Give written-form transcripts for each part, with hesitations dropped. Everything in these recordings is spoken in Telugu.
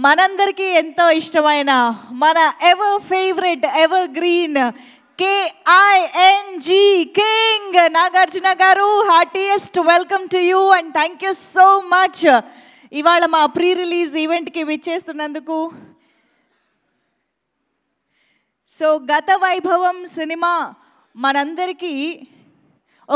మనందరికీ ఎంతో ఇష్టమైన మన ever favourite evergreen KING king Nagarjuna garu, heartiest welcome to you and thank you so much ఇవాళ మా ప్రీ రిలీజ్ ఈవెంట్కి విచ్చేస్తున్నందుకు. సో గత వైభవం సినిమా మనందరికీ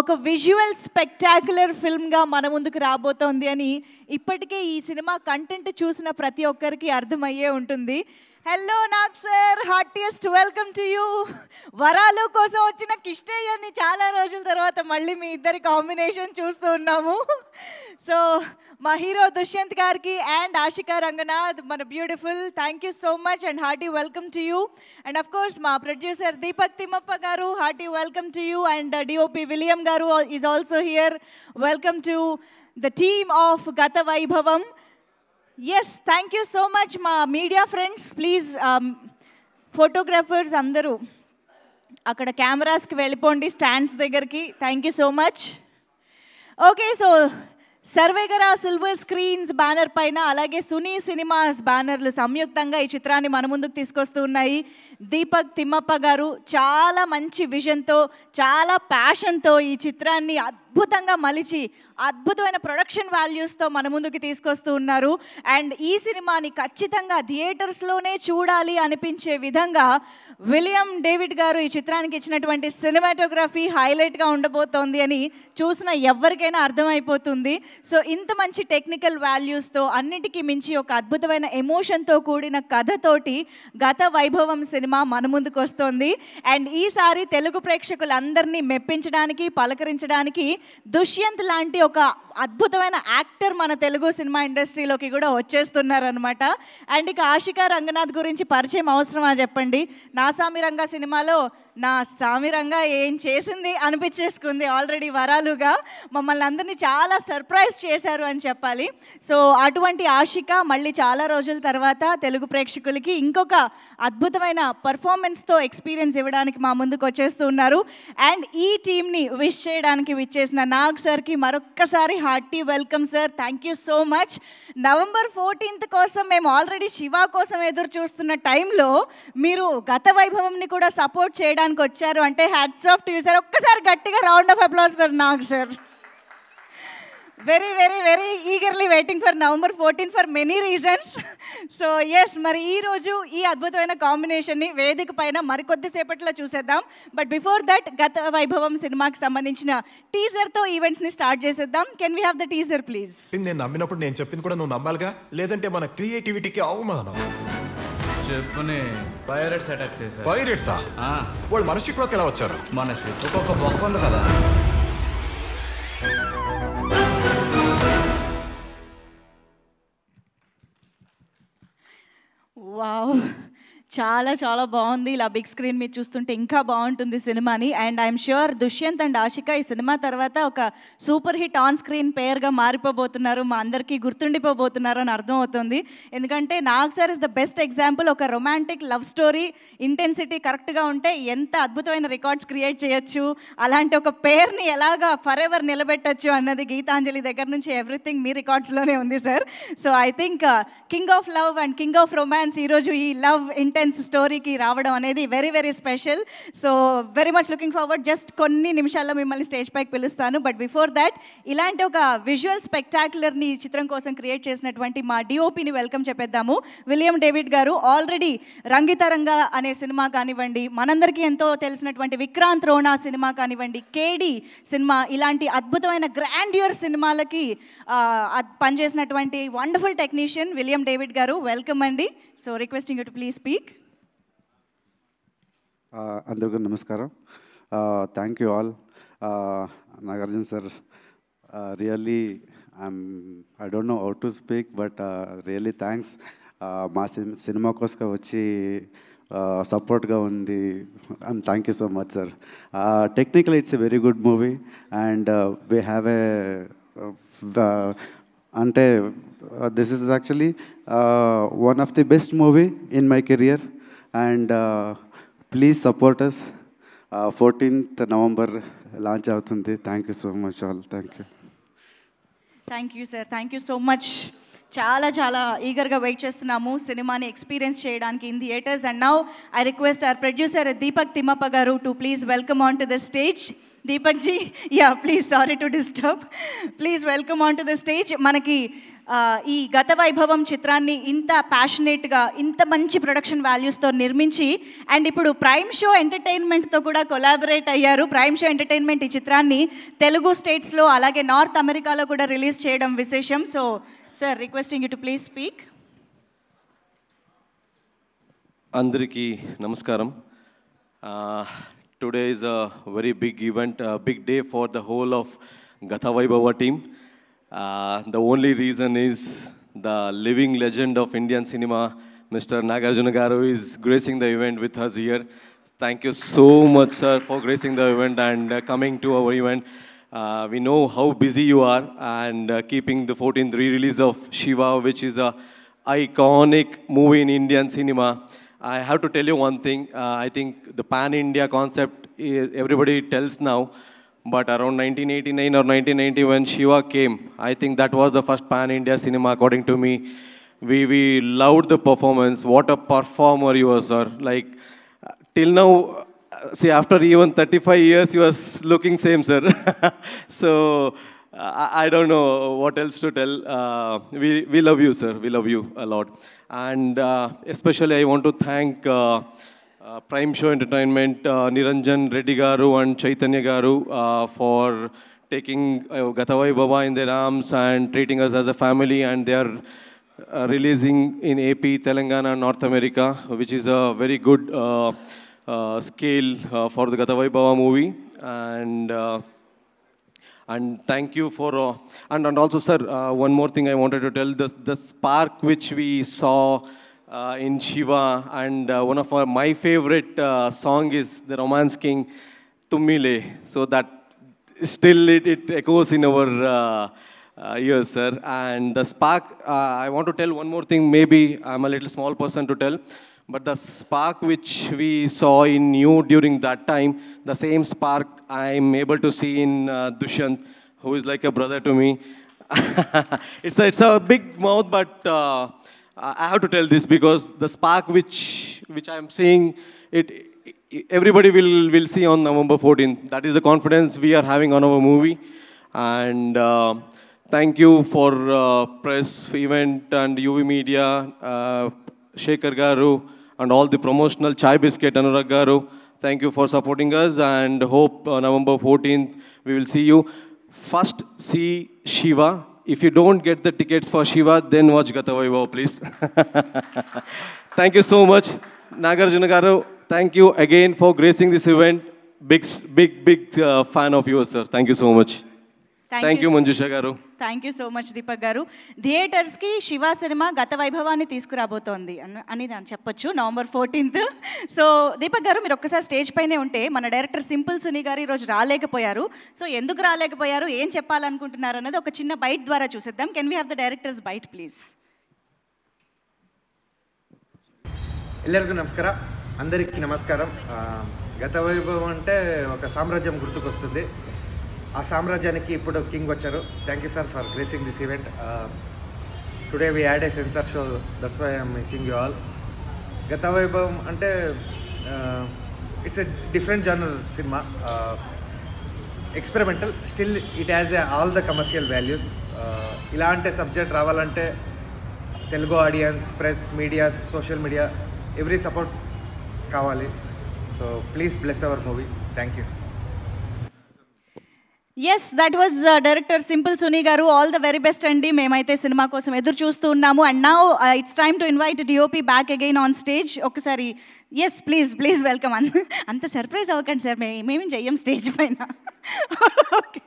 ఒక విజువల్ స్పెక్టాక్యులర్ ఫిల్మ్గా మన ముందుకు రాబోతోంది అని ఇప్పటికే ఈ సినిమా కంటెంట్ చూసిన ప్రతి ఒక్కరికి అర్థమయ్యే ఉంటుంది. Hello Nag sir, heartiest welcome to you. వరాలు కోసం వచ్చిన కిష్టయ్యని చాలా రోజుల తర్వాత మళ్ళీ మీ ఇద్దరి కాంబినేషన్ చూస్తూ ఉన్నాము. సో మా హీరో దుష్యంత్ గారికి అండ్ ఆశికా రంగనాథ్, మన beautiful, thank you so much and hearty welcome to you. And of course మా producer Deepak Thimmappa garu, hearty welcome to you. And DOP William garu is also here. Welcome to the team of Gatha Vaibhava. Yes, thank you so much మా మీడియా ఫ్రెండ్స్. ప్లీజ్ ఫోటోగ్రాఫర్స్ అందరూ అక్కడ కెమెరాస్కి వెళ్ళిపోండి స్టాండ్స్ దగ్గరికి. Thank you so much. Okay, so సర్వేగరా సిల్వర్ స్క్రీన్స్ బ్యానర్ పైన అలాగే సునీ సినిమాస్ బ్యానర్లు సంయుక్తంగా ఈ చిత్రాన్ని మన ముందుకు తీసుకొస్తూ ఉన్నాయి. దీపక్ తిమ్మప్ప గారు చాలా మంచి విజన్తో, చాలా ప్యాషన్తో ఈ చిత్రాన్ని అద్భుతంగా మలిచి అద్భుతమైన ప్రొడక్షన్ వాల్యూస్తో మన ముందుకు తీసుకొస్తూ ఉన్నారు. అండ్ ఈ సినిమాని ఖచ్చితంగా థియేటర్స్లోనే చూడాలి అనిపించే విధంగా విలియం డేవిడ్ గారు ఈ చిత్రానికి ఇచ్చినటువంటి సినిమాటోగ్రఫీ హైలైట్గా ఉండబోతోంది అని చూసిన ఎవరికైనా అర్థమైపోతుంది. సో ఇంత మంచి టెక్నికల్ వాల్యూస్తో, అన్నిటికీ మించి ఒక అద్భుతమైన ఎమోషన్తో కూడిన కథతోటి గత వైభవం సినిమా మన ముందుకు వస్తోంది. అండ్ ఈసారి తెలుగు ప్రేక్షకులందరినీ మెప్పించడానికి, పలకరించడానికి దుష్యంత్ లాంటి ఒక అద్భుతమైన యాక్టర్ మన తెలుగు సినిమా ఇండస్ట్రీలోకి కూడా వచ్చేస్తున్నారనమాట. అండ్ ఇక ఆశికా రంగనాథ్ గురించి పరిచయం అవసరమా చెప్పండి? నా సామిరంగా సినిమాలో నా సామిరంగా ఏం చేసింది అనిపించేసుకుంది ఆల్రెడీ వరాలుగా. మమ్మల్ని అందరినీ చాలా సర్ప్రైజ్ చేశారు అని చెప్పాలి. సో అటువంటి ఆశిక మళ్ళీ చాలా రోజుల తర్వాత తెలుగు ప్రేక్షకులకి ఇంకొక అద్భుతమైన పర్ఫార్మెన్స్తో ఎక్స్పీరియన్స్ ఇవ్వడానికి మా ముందుకు వచ్చేస్తూ ఉన్నారు. అండ్ ఈ టీమ్ని విష్ చేయడానికి విచ్చేసిన నాగ్ సార్కి మరొక్కసారి hearty welcome sir. Thank you so much. November 14th కోసం మేము ఆల్రెడీ శివ కోసం ఎదురు చూస్తున్న టైంలో మీరు గత వైభవంని కూడా సపోర్ట్ చేయడానికి వచ్చారు అంటే hats off to you sir. ఒక్కసారి గట్టిగా round of applause for Nag sir. Very very very eagerly waiting for November 14th for many reasons. So yes, మరి ఈరోజు ఈ అద్భుతమైన కాంబినేషన్ని వేదిక పైన మరికొద్దిసేపట్లో చూసేద్దాం. బట్ బిఫోర్ దట్ గత వైభవం సినిమాకి సంబంధించిన టీజర్తో ఈవెంట్స్ని స్టార్ట్ చేసేద్దాం. Can we have the teaser please? నేను నమ్మినప్పుడు నేను చెప్పింది కూడా నువ్వు నమ్మాలిగా, లేదంటే మన క్రియేటివిటీకి అవమానం. చెప్పుని పైరేట్స్ అటాక్ చేశారు. పైరేట్సా? వాళ్ళు మన షిప్లోకి ఎలా వచ్చారు? మన షిప్ ఒక బొక్క ఉంది కదా. వావ్, చాలా చాలా బాగుంది. ఇలా బిగ్ స్క్రీన్ మీద చూస్తుంటే ఇంకా బాగుంటుంది సినిమాని. And I'm sure Dushyanth and Ashika ఈ సినిమా తర్వాత ఒక సూపర్ హిట్ ఆన్ స్క్రీన్ పేర్గా మారిపోబోతున్నారు, మా అందరికీ గుర్తుండిపోబోతున్నారు అని అర్థమవుతుంది. ఎందుకంటే Nag sir is the best example. ఒక రొమాంటిక్ లవ్ స్టోరీ ఇంటెన్సిటీ కరెక్ట్గా ఉంటే ఎంత అద్భుతమైన రికార్డ్స్ క్రియేట్ చేయొచ్చు, అలాంటి ఒక పేరుని ఎలాగా ఫర్ ఎవర్ నిలబెట్టచ్చు అన్నది గీతాంజలి దగ్గర నుంచి ఎవ్రీథింగ్ మీ రికార్డ్స్లోనే ఉంది sir. So I think king of love and king of romance ఈరోజు ఈ లవ్ ఇంటెన్స్ స్టోరీకి రావడం అనేది very very special. So very much looking forward. Just కొన్ని నిమిషాల్లో మిమ్మల్ని స్టేజ్ పైకి పిలుస్తాను. బట్ బిఫోర్ దాట్ ఇలాంటి ఒక విజువల్ స్పెక్టాక్యులర్ని ఈ చిత్రం కోసం క్రియేట్ చేసినటువంటి మా డిఓపిని వెల్కమ్ చెప్పేద్దాము. విలియం డేవిడ్ గారు ఆల్రెడీ రంగితరంగా అనే సినిమా కానివ్వండి, మనందరికీ ఎంతో తెలిసినటువంటి విక్రాంత్ రోణా సినిమా కానివ్వండి, కేడి సినిమా, ఇలాంటి అద్భుతమైన గ్రాండ్యూర్ సినిమాలకి పనిచేసినటువంటి wonderful technician William David garu. Welcome అండి. So requesting you to please speak. అందరికీ నమస్కారం. Thank you all. Nagarjuna sir, really I don't know how to speak, but really thanks. మా సినిమా కోసం వచ్చి సపోర్ట్గా ఉంది. Thank you so much sir. Technical it's a very good movie and we have a అంటే this is actually one of the best movie in my career and please support us. 14th November launch అవుతుంది. Thank you so much all. Thank you. Thank you sir. Thank you so much. చాలా చాలా ఈగర్గా వెయిట్ చేస్తున్నాము సినిమాని ఎక్స్పీరియన్స్ చేయడానికి in theatres. And now I request our producer Deepak Thimmappa garu to please welcome on to the stage. Deepak ji, yeah please, sorry to disturb, please welcome on to the stage. మనకి ఈ గత వైభవం చిత్రాన్ని ఇంత ప్యాషనేట్గా ఇంత మంచి ప్రొడక్షన్ వాల్యూస్తో నిర్మించి అండ్ ఇప్పుడు ప్రైమ్ షో ఎంటర్టైన్మెంట్తో కూడా కొలాబరేట్ అయ్యారు. ప్రైమ్ షో ఎంటర్టైన్మెంట్ ఈ చిత్రాన్ని తెలుగు స్టేట్స్లో అలాగే నార్త్ అమెరికాలో కూడా రిలీజ్ చేయడం విశేషం. So sir, requesting you to please speak. అందరికీ నమస్కారం. Today is a very big event, a big day for the whole of Gatha Vaibhava team. The only reason is the living legend of Indian cinema, Mr. Nagarjuna Garu, is gracing the event with us here. Thank you so much, sir, for gracing the event and coming to our event. We know how busy you are and keeping the 14th re-release of Shiva, which is a iconic movie in Indian cinema. I have to tell you one thing. I think the pan-India concept, everybody tells now, but around 1989 or 1990 when Shiva came, I think that was the first pan-India cinema according to me. We loved the performance. What a performer you were, sir. Like, till now, see, after even 35 years, you are looking same, sir. So, I don't know what else to tell. We love you, sir. We love you a lot. And especially I want to thank Prime Show Entertainment, Niranjan Reddy Garu and Chaitanya Garu for taking Gatha Vaibhava in their arms and treating us as a family, and they are releasing in AP, Telangana, North America, which is a very good scale for the Gatha Vaibhava movie. And thank you for, and also, sir, one more thing I wanted to tell, the spark which we saw in Shiva, and one of my favorite song is the Romance King, Tummile. So that still it echoes in our ears, sir. And the spark, I want to tell one more thing, maybe I'm a little small person to tell, but the spark which we saw in you during that time, the same spark I'm able to see in Dushyant, who is like a brother to me. It's a big mouth, but I have to tell this because the spark which I'm seeing, everybody will see on November 14th. That is the confidence we are having on our movie. And thank you for press event and UV Media, Shekhar Garu, and all the promotional Chai Biscuit, Anurag Garu. Thank you for supporting us, and hope November 14th we will see you. First, see Shiva. If you don't get the tickets for Shiva, then watch Gatha Vaibhava, please. Thank you so much, Nagarjuna Garu. Thank you again for gracing this event. Big fan of yours, sir. Thank you so much. Thank you, Manjusha Garu. Thank you so much Deepak గారు. థియేటర్స్కి శివ సినిమా గత వైభవాన్ని తీసుకురాబోతోంది అని దాన్ని చెప్పొచ్చు, November 14th. సో దీపక్ గారు, మీరు ఒక్కసారి స్టేజ్ పైనే ఉంటే, మన డైరెక్టర్ సింపుల్ సునీ గారు ఈరోజు రాలేకపోయారు. సో ఎందుకు రాలేకపోయారు, ఏం చెప్పాలనుకుంటున్నారు అన్నది ఒక చిన్న బైట్ ద్వారా చూసేద్దాం. Can we have the directors byte please? ಎಲ್ಲರಿಗೂ ನಮಸ್ಕಾರ. అందరికీ నమస్కారం. గత వైభవం అంటే ఒక సామ్రాజ్యం గుర్తుకొస్తుంది. ఆ సామ్రాజ్యానికి ఇప్పుడు కింగ్ వచ్చారు. Thank you sir for gracing this event. Today we had a censor show, that's why I'm missing you all. Gatha Vaibhavam అంటే it's a different general cinema, experimental, still it has all the commercial values. ఇలాంటి సబ్జెక్ట్ రావాలంటే Telugu audience, press, media, social media, every support కావాలి. So please bless our movie. Thank you. Yes, that was director Simple Suni garu. All the very best అండి. మేమైతే సినిమా కోసం ఎదురు చూస్తూ ఉన్నాము. And now it's time to invite DOP back again on stage. ఒకసారి ఎస్ ప్లీజ్ వెల్కమ్. అంత సర్ప్రైజ్ అవ్వకండి సార్, మేమేం చెయ్యం స్టేజ్ పైన. Okay,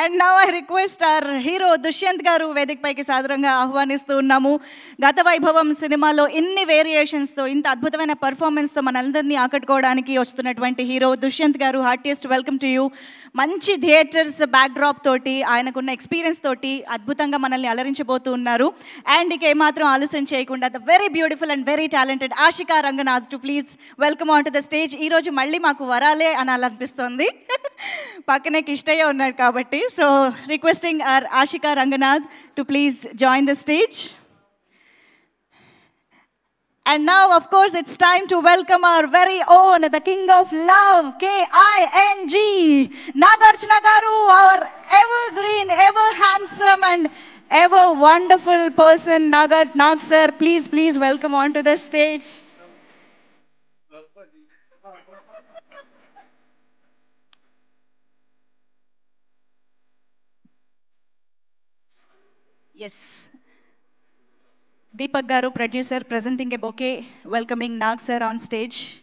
and now I request our hero Dushyanth garu వేదికపైకి సాదరంగా ఆహ్వానిస్తూ ఉన్నాము. గత వైభవం సినిమాలో ఇన్ని వేరియేషన్స్తో, ఇంత అద్భుతమైన పర్ఫార్మెన్స్తో మనందరినీ ఆకట్టుకోవడానికి వస్తున్నటువంటి హీరో దుష్యంత్ గారు, హార్టియెస్ట్ వెల్కమ్ టు యూ. మంచి థియేటర్స్ బ్యాక్డ్రాప్ తోటి, ఆయనకున్న ఎక్స్పీరియన్స్ తోటి అద్భుతంగా మనల్ని అలరించబోతూ ఉన్నారు. అండ్ ఇక ఏమాత్రం ఆలస్యం చేయకుండా the very beautiful and very talented Ashika Ranganath to please welcome on to the stage. ఈరోజు మళ్ళీ మాకు వరాలే అనాలనిపిస్తుంది, పక్కనే కిష్టయ్య ఉన్నాడు కాబట్టి. So requesting our Ashika Ranganath to please join the stage. And now, of course, it's time to welcome our very own, the King of Love, King, Nagarjuna Garu, our evergreen, ever handsome and ever wonderful person, Nag sir. Please welcome onto the stage. Yes. Deepak Garu, producer, presenting a bouquet, welcoming Nag sir on stage.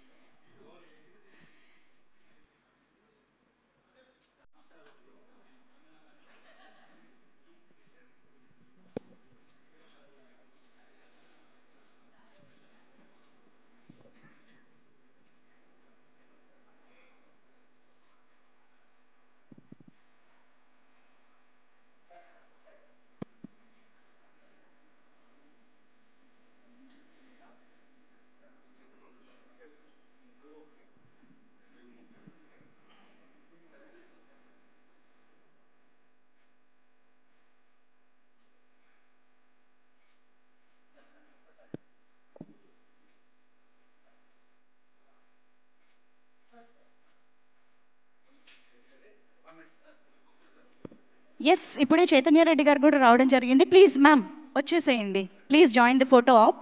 Yes ఇప్పుడే చైతన్య రెడ్డి గారు కూడా రావడం జరిగింది. ప్లీజ్ మ్యామ్ వచ్చేసేయండి. Please join the photo op.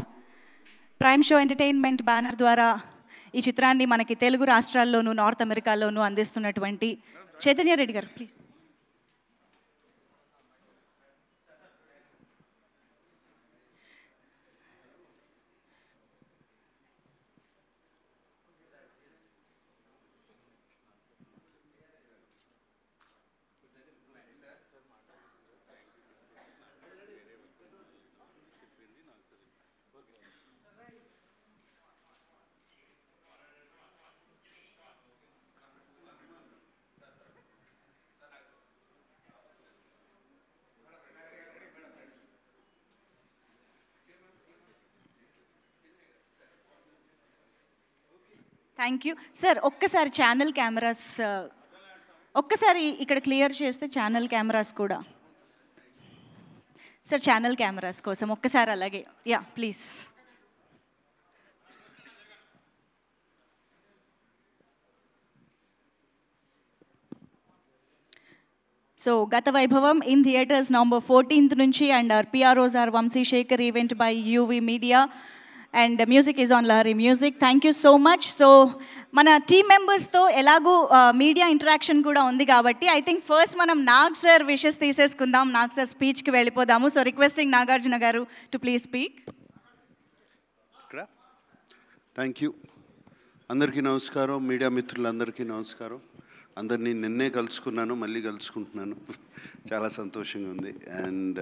Prime Show Entertainment banner ద్వారా ఈ చిత్రాన్ని మనకి తెలుగు రాష్ట్రాల్లోనూ నార్త్ అమెరికాలోనూ అందిస్తున్నటువంటి చైతన్య రెడ్డి గారు ప్లీజ్. Thank you sir. ఒక్కసారి ఛానల్ కెమెరాస్ ఒక్కసారి ఇక్కడ క్లియర్ చేస్తే ఛానల్ కెమెరాస్ కూడా సార్, ఛానల్ కెమెరాస్ కోసం ఒక్కసారి అలాగే యా ప్లీజ్. సో గత వైభవం ఇన్ థియేటర్స్ November 14th నుంచి and our PROs are Vamsi Shekhar, event by UV Media and music is on Lahari music. Thank you so much. So మన టీమ్ మెంబర్స్తో ఎలాగూ మీడియా ఇంటరాక్షన్ కూడా ఉంది కాబట్టి ఐ థింక్ ఫస్ట్ మనం నాగ్ సార్ విషెస్ తీసేసుకుందాం. నాగ్ సార్ స్పీచ్కి వెళ్ళిపోదాము. సో రిక్వెస్టింగ్ నాగార్జున గారు to please speak. Thank you. అందరికీ నమస్కారం, మీడియా మిత్రులందరికీ నమస్కారం. అందరినీ నిన్నే కలుసుకున్నాను, మళ్ళీ కలుసుకుంటున్నాను. చాలా సంతోషంగా ఉంది. అండ్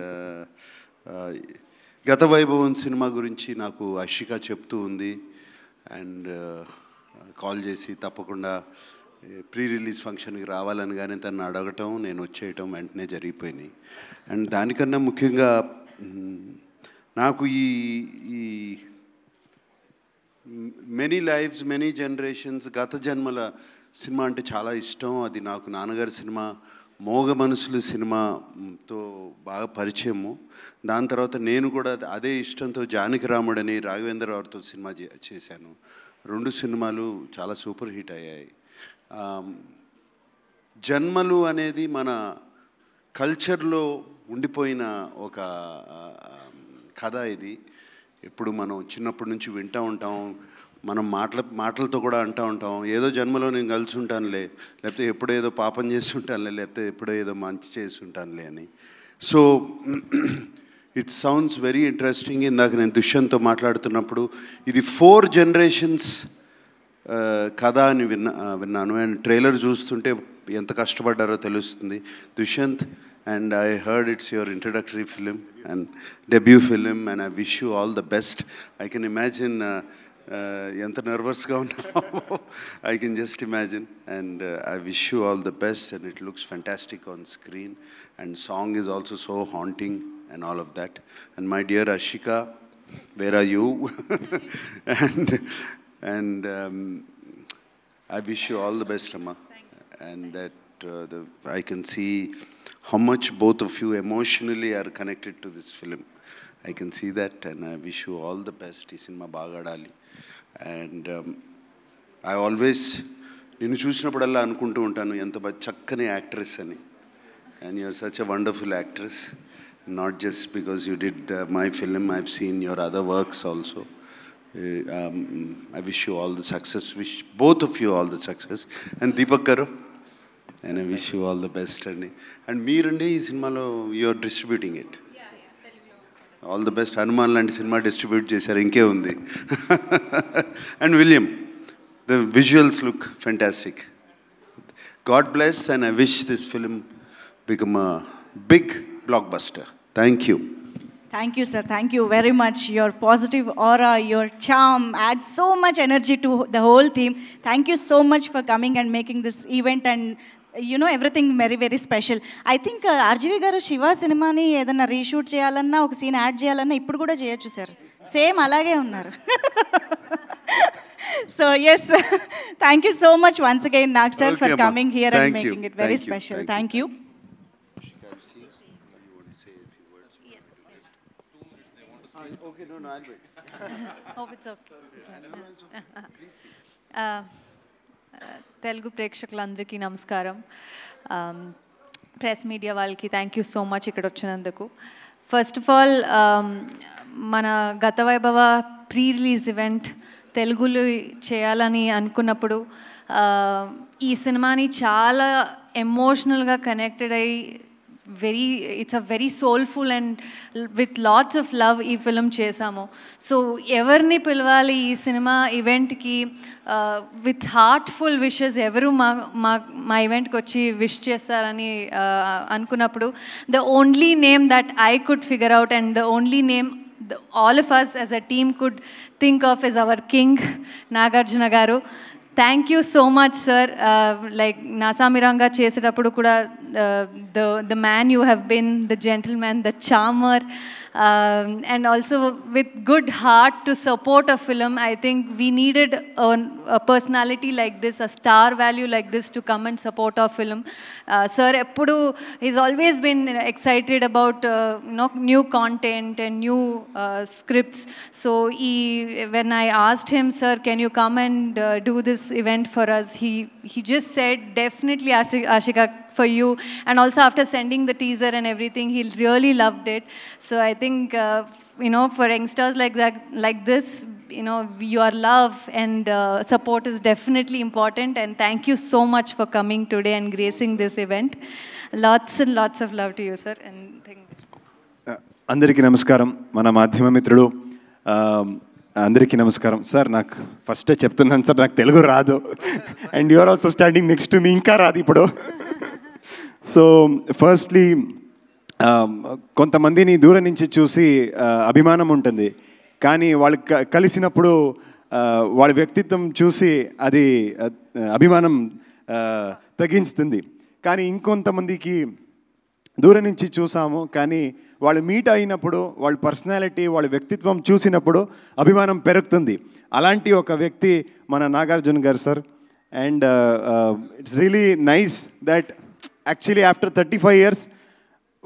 గత వైభవం సినిమా గురించి నాకు అషిక చెప్తూ ఉంది అండ్ కాల్ చేసి తప్పకుండా ప్రీ రిలీజ్ ఫంక్షన్కి రావాలని కానీ తను అడగటం, నేను వచ్చేయటం వెంటనే జరిగిపోయినాయి. అండ్ దానికన్నా ముఖ్యంగా నాకు ఈ మెనీ లైఫ్స్ మెనీ జనరేషన్స్ గత జన్మల సినిమా అంటే చాలా ఇష్టం. అది నాకు నాన్నగారి సినిమా మోగ మనసులు సినిమాతో బాగా పరిచయము. దాని తర్వాత నేను కూడా అదే ఇష్టంతో జానకిరాముడని రాఘవేంద్రరావుతో సినిమా చేశాను. 2 సినిమాలు చాలా సూపర్ హిట్ అయ్యాయి. జన్మలు అనేది మన కల్చర్లో ఉండిపోయిన ఒక కథ. ఇది ఎప్పుడు మనం చిన్నప్పటి నుంచి వింటూ ఉంటాం, మనం మాటలతో కూడా అంటూ ఉంటాం, ఏదో జన్మలో నేను కలిసి ఉంటానులే, లేకపోతే ఎప్పుడో ఏదో పాపం చేసి ఉంటానులే, లేకపోతే ఎప్పుడో ఏదో మంచి చేసి ఉంటానులే అని. So it sounds very interesting. ఇందాక నేను దుష్యంత్తో మాట్లాడుతున్నప్పుడు ఇది 4 generations కథ అని విన్నాను. అండ్ ట్రైలర్ చూస్తుంటే ఎంత కష్టపడ్డారో తెలుస్తుంది. Dushyant, and I heard it's your introductory film and debut film, and I wish you all the best. I can imagine ఎంత నర్వస్గా ఉన్నామో I can just imagine, and I wish you all the best, and it looks fantastic on screen, and song is also so haunting and all of that. And my dear Ashika, where are you? and I wish you all the best, Amma. And that I can see how much both of you emotionally are connected to this film. I can see that, and I wish you all the best. ఈ సినిమా బాగా ఆడాలి. అండ్ ఐ ఆల్వేస్ నిన్ను చూసినప్పుడల్లా అనుకుంటూ ఉంటాను ఎంత చక్కని యాక్ట్రెస్ అని. And you're such a wonderful actress, not just because you did my film, I've seen your other works also. I wish you all the success, wish both of you all the success. And Deepak garu, and I wish you all the best. And meerandi ee cinemalo you are distributing it. All the best. Hanuman lanti cinema distribute chesaru, inke undi. And William, the visuals look fantastic. God bless, and I wish this film become a big blockbuster. Thank you. Thank you, sir. Thank you very much. Your positive aura, your charm adds so much energy to the whole team. Thank you so much for coming and making this event and everything very, very special. I think RGV garu Shiva cinema ni edanna reshoot cheyalanna oka scene add cheyalanna ippudu kuda cheyochu sir. Same alage unnaru. So yes, thank you so much once again, Nag sir, for coming here and making it very special. Thank you. Okay, no, I'll wait. Hope it's okay. Telugu ప్రేక్షకులందరికీ నమస్కారం. ప్రెస్ మీడియా వాళ్ళకి థ్యాంక్ యూ సో మచ్ ఇక్కడ వచ్చినందుకు. ఫస్ట్ ఆఫ్ ఆల్ మన గత వైభవ ప్రీ రిలీజ్ ఈవెంట్ తెలుగులో చేయాలని అనుకున్నప్పుడు ఈ సినిమాని చాలా ఎమోషనల్గా కనెక్టెడ్ అయ్యి it's a very soulful and with lots of love ఈ ఫిల్మ్ చేసాము. సో ఎవరిని పిలవాలి ఈ సినిమా ఈవెంట్కి విత్ హార్ట్ఫుల్ విషెస్ ఎవరు మా ఈవెంట్కి వచ్చి విష్ చేస్తారని అనుకున్నప్పుడు the only name that I could figure out and the only name all of us as a team could think of is our king, Nagarjuna garu. Thank you so much, sir. Like Nasamiranga చేసేటప్పుడు కూడా the man you have been, the gentleman, the charmer, and also with good heart to support a film. I think we needed a personality like this, a star value like this to come and support our film. Sir, eppudu he's always been excited about new content and new scripts. So when I asked him, sir, can you come and do this event for us, he just said definitely, Ashika, for you. And also after sending the teaser and everything, he really loved it. So I think for youngsters like this, your love and support is definitely important, and thank you so much for coming today and gracing this event. Lots and lots of love to you, sir. And అందరికీ నమస్కారం. మన మాధ్యమ మిత్రుడు అందరికీ నమస్కారం. సార్ నాకు ఫస్టే చెప్తున్నాను సార్, నాకు తెలుగు రాదు, and you're also standing next to me, ఇంకా రాదు ఇప్పుడు. సో ఫస్ట్లీ కొంతమందిని దూరం నుంచి చూసి అభిమానం ఉంటుంది, కానీ వాళ్ళు కలిసినప్పుడు వాళ్ళ వ్యక్తిత్వం చూసి అది అభిమానం తగ్గించుతుంది. కానీ ఇంకొంతమందికి దూరం నుంచి చూసాము, కానీ వాళ్ళు మీట్ అయినప్పుడు వాళ్ళ పర్సనాలిటీ, వాళ్ళ వ్యక్తిత్వం చూసినప్పుడు అభిమానం పెరుగుతుంది. అలాంటి ఒక వ్యక్తి మన నాగార్జున గారు sir. And it's really nice that actually after 35 years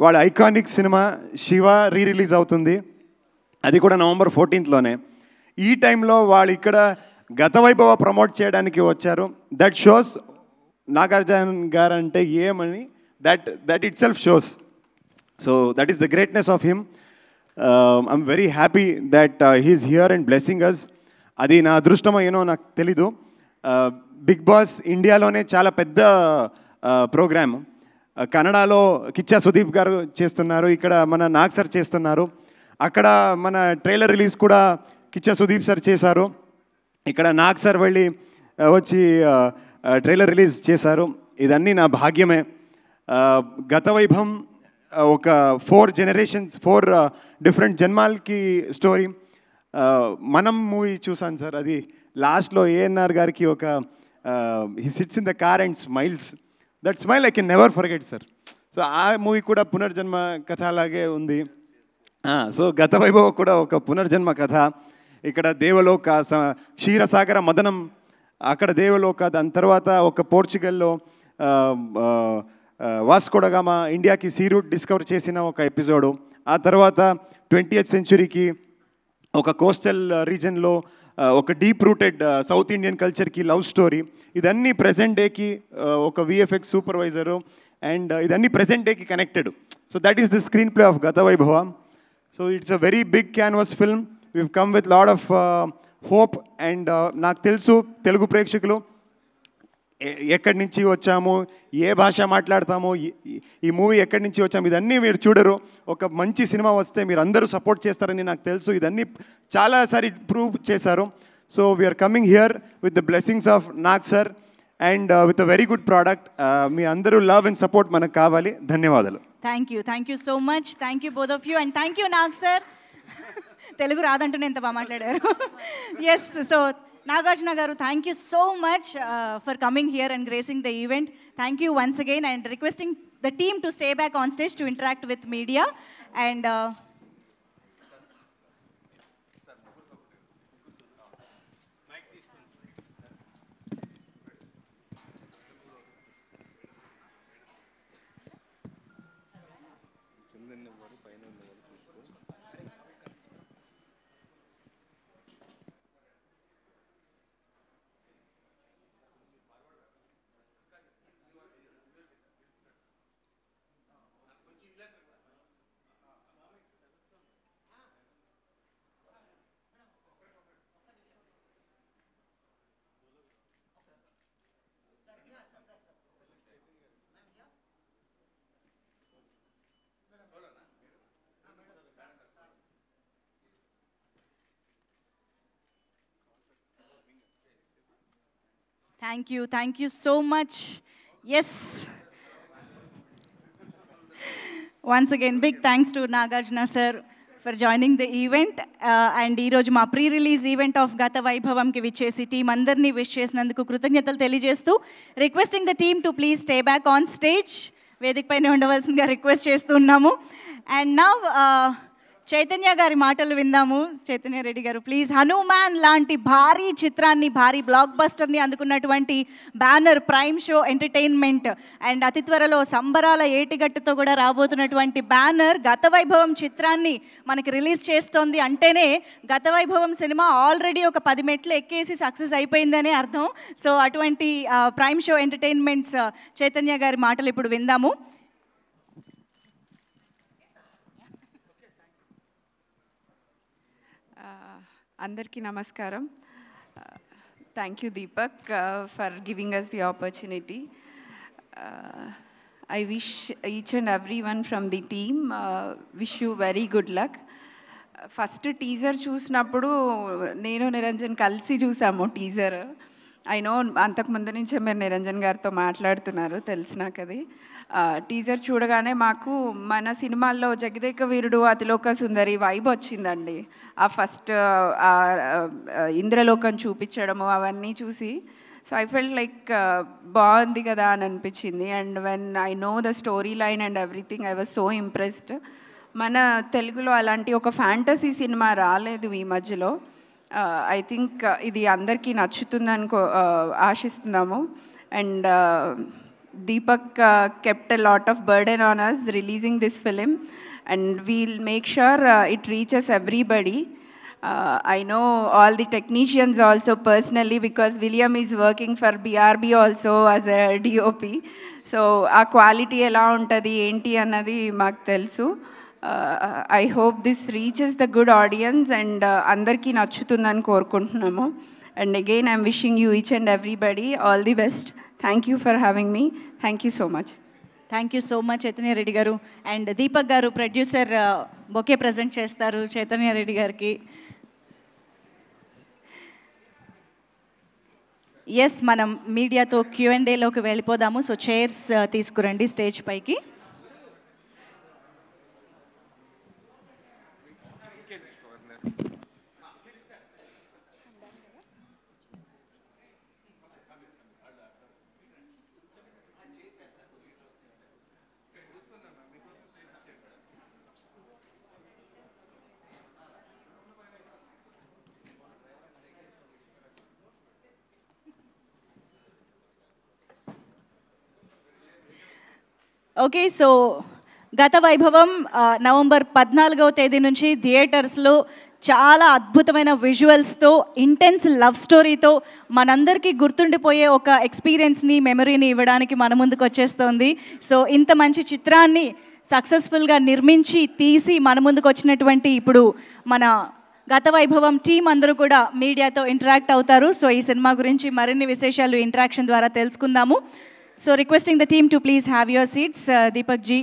వాళ్ళ ఐకానిక్ సినిమా శివ రిలీజ్ అవుతుంది, అది కూడా November 14th. ఈ టైంలో వాళ్ళు ఇక్కడ గత వైభవ ప్రమోట్ చేయడానికి వచ్చారు. దట్ షోస్ నాగార్జున గారు అంటే ఏమని, that itself shows. So that is the greatness of him. I'm very happy that he's here and blessing us. అది నా అదృష్టమో ఏనో నాకు తెలీదు. బిగ్ బాస్ ఇండియాలోనే చాలా పెద్ద ప్రోగ్రామ్. కన్నడలో కిచ్చా సుదీప్ గారు చేస్తున్నారు, ఇక్కడ మన నాగ్ సార్ చేస్తున్నారు. అక్కడ మన ట్రైలర్ రిలీజ్ కూడా కిచ్చా సుదీప్ సార్ చేశారు, ఇక్కడ నాగ్ సార్ వెళ్ళి వచ్చి ట్రైలర్ రిలీజ్ చేశారు. ఇదన్నీ నా భాగ్యమే. గత వైభవం ఒక 4 generations, 4 different జన్మాలకి స్టోరీ. మనం మూవీ చూసాను సార్, అది లాస్ట్లో ఏఎన్ఆర్ గారికి ఒక he sits in the car and smiles. That smile I can never forget sir. So ఆ మూవీ కూడా పునర్జన్మ కథ అలాగే ఉంది. సో గత వైభవ కూడా ఒక పునర్జన్మ కథ. ఇక్కడ దేవలోక, క్షీరసాగర మదనం, అక్కడ దేవలోక, దాని తర్వాత ఒక పోర్చుగల్లో వాస్కోడగామా ఇండియాకి సీ రూట్ డిస్కవర్ చేసిన ఒక ఎపిసోడు, ఆ తర్వాత 20th సెంచురీకి ఒక కోస్టల్ రీజన్లో ఒక డీప్ రూటెడ్ సౌత్ ఇండియన్ కల్చర్కి లవ్ స్టోరీ, ఇదన్నీ ప్రెజెంట్ డేకి ఒక విఎఫ్ఎక్స్ సూపర్వైజరు అండ్ ఇదన్నీ ప్రెజెంట్ డేకి connected. So that is the screenplay of Gathavaibhava. So it's a very big canvas film. We've come with lot of hope and నాకు తెలుసు తెలుగు ప్రేక్షకులు ఎక్కడి నుంచి వచ్చాము, ఏ భాష మాట్లాడతాము, ఈ మూవీ ఎక్కడి నుంచి వచ్చాము, ఇదన్నీ మీరు చూడరు. ఒక మంచి సినిమా వస్తే మీరు అందరూ సపోర్ట్ చేస్తారని నాకు తెలుసు. ఇదన్నీ చాలాసారి ప్రూవ్ చేశారు. So we're coming here with the blessings of Nag sir and with a very good product. మీ అందరూ లవ్ అండ్ సపోర్ట్ మనకు కావాలి. ధన్యవాదాలు. Thank you so much. Thank you both of you and thank you Nag sir. Telugu రాదంటూనే ఎంత బాగా మాట్లాడారు. Yes, so Nagarjuna garu, thank you so much for coming here and gracing the event. Thank you once again and requesting the team to stay back on stage to interact with media. And thank you so much. Yes, once again big thanks to Nagarjuna sir for joining the event. And ee roju ma pre-release event of Gata Vaibhavam ki vichesi team andarni wish chesinanduku కృతజ్ఞతలు తెలియజేస్తూ requesting the team to please stay back on stage. వేదిక పైన ఉండవలసిందిగా రిక్వెస్ట్ చేస్తున్నాము. అండ్ నౌ చైతన్య గారి మాటలు విందాము. చైతన్య రెడ్డి గారు ప్లీజ్. హనుమాన్ లాంటి భారీ చిత్రాన్ని, భారీ బ్లాక్ బస్టర్ని అందుకున్నటువంటి banner Prime Show Entertainment and అతి త్వరలో సంబరాల ఏటిగట్టుతో కూడా రాబోతున్నటువంటి బ్యానర్ గతవైభవం చిత్రాన్ని మనకి రిలీజ్ చేస్తోంది అంటేనే గతవైభవం సినిమా ఆల్రెడీ ఒక 10 మెట్లు ఎక్కేసి సక్సెస్ అయిపోయిందనే అర్థం. సో అటువంటి ప్రైమ్ షో ఎంటర్టైన్మెంట్స్ చైతన్య గారి మాటలు ఇప్పుడు విందాము. అందరికీ నమస్కారం. Thank you Deepak for giving us the opportunity. I wish each and every one from the team wish you very good luck. First teaser చూసినప్పుడు నేను నిరంజన్ కలిసి చూసాము టీజర్. ఐ నో అంతకుముందు నుంచే మీరు నిరంజన్ గారితో మాట్లాడుతున్నారు, తెలుసు నాకు అది. టీజర్ చూడగానే మాకు మన సినిమాల్లో జగదేక వీరుడు, అతిలోక సుందరి వైబ్ వచ్చిందండి. ఆ ఫస్ట్ ఇంద్రలోకం చూపించడము అవన్నీ చూసి సో ఐ ఫెల్ట్ లైక్ బాగుంది కదా అని అనిపించింది. And when I know the story line and everything I was so impressed. మన తెలుగులో అలాంటి ఒక ఫ్యాంటసీ సినిమా రాలేదు ఈ మధ్యలో. ఐ థింక్ ఇది అందరికీ నచ్చుతుందని ఆశిస్తున్నాము. And Deepak kept a lot of burden on us releasing this film, and we'll make sure it reaches everybody. I know all the technicians also personally because William is working for BRB also as a DOP. So our quality ela untadi enti annadi maaku telusu. I hope this reaches the good audience and andarki nachutundani korukuntunnamu. And again I'm wishing you each and everybody all the best. Thank you for having me. Thank you so much. Thank you so much Chaitanya Reddy గారు. అండ్ దీపక్ గారు ప్రొడ్యూసర్ బొకే ప్రజెంట్ చేస్తారు చైతన్య రెడ్డి గారికి. ఎస్, మనం మీడియాతో Q&Aలోకి వెళ్ళిపోదాము. సో చైర్స్ తీసుకురండి స్టేజ్ పైకి. ఓకే, సో గత వైభవం నవంబర్ 14వ తేదీ నుంచి థియేటర్స్లో చాలా అద్భుతమైన విజువల్స్తో, ఇంటెన్స్ లవ్ స్టోరీతో మనందరికీ గుర్తుండిపోయే ఒక ఎక్స్పీరియన్స్ని, మెమరీని ఇవ్వడానికి మన ముందుకు వచ్చేస్తోంది. సో ఇంత మంచి చిత్రాన్ని సక్సెస్ఫుల్గా నిర్మించి తీసి మన ముందుకు వచ్చినటువంటి ఇప్పుడు మన గత వైభవం టీం అందరూ కూడా మీడియాతో ఇంటరాక్ట్ అవుతారు. సో ఈ సినిమా గురించి మరిన్ని విశేషాలు ఇంటరాక్షన్ ద్వారా తెలుసుకుందాము. So requesting the team to please have your seats. Deepak ji,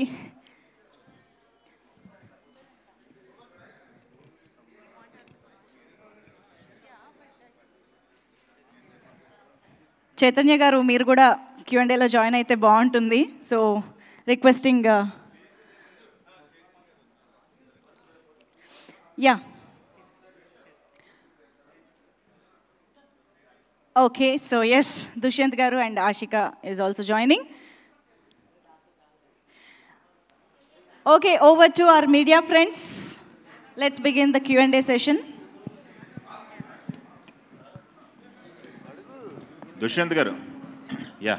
Chaitanya garu మీరు కూడా Q&Aలో జాయిన్ అయితే బాగుంటుంది. So requesting yeah okay. So yes, Dushyanth garu and Ashika is also joining. Okay, over to our media friends. Let's begin the Q&A session. Dushyanth garu, yeah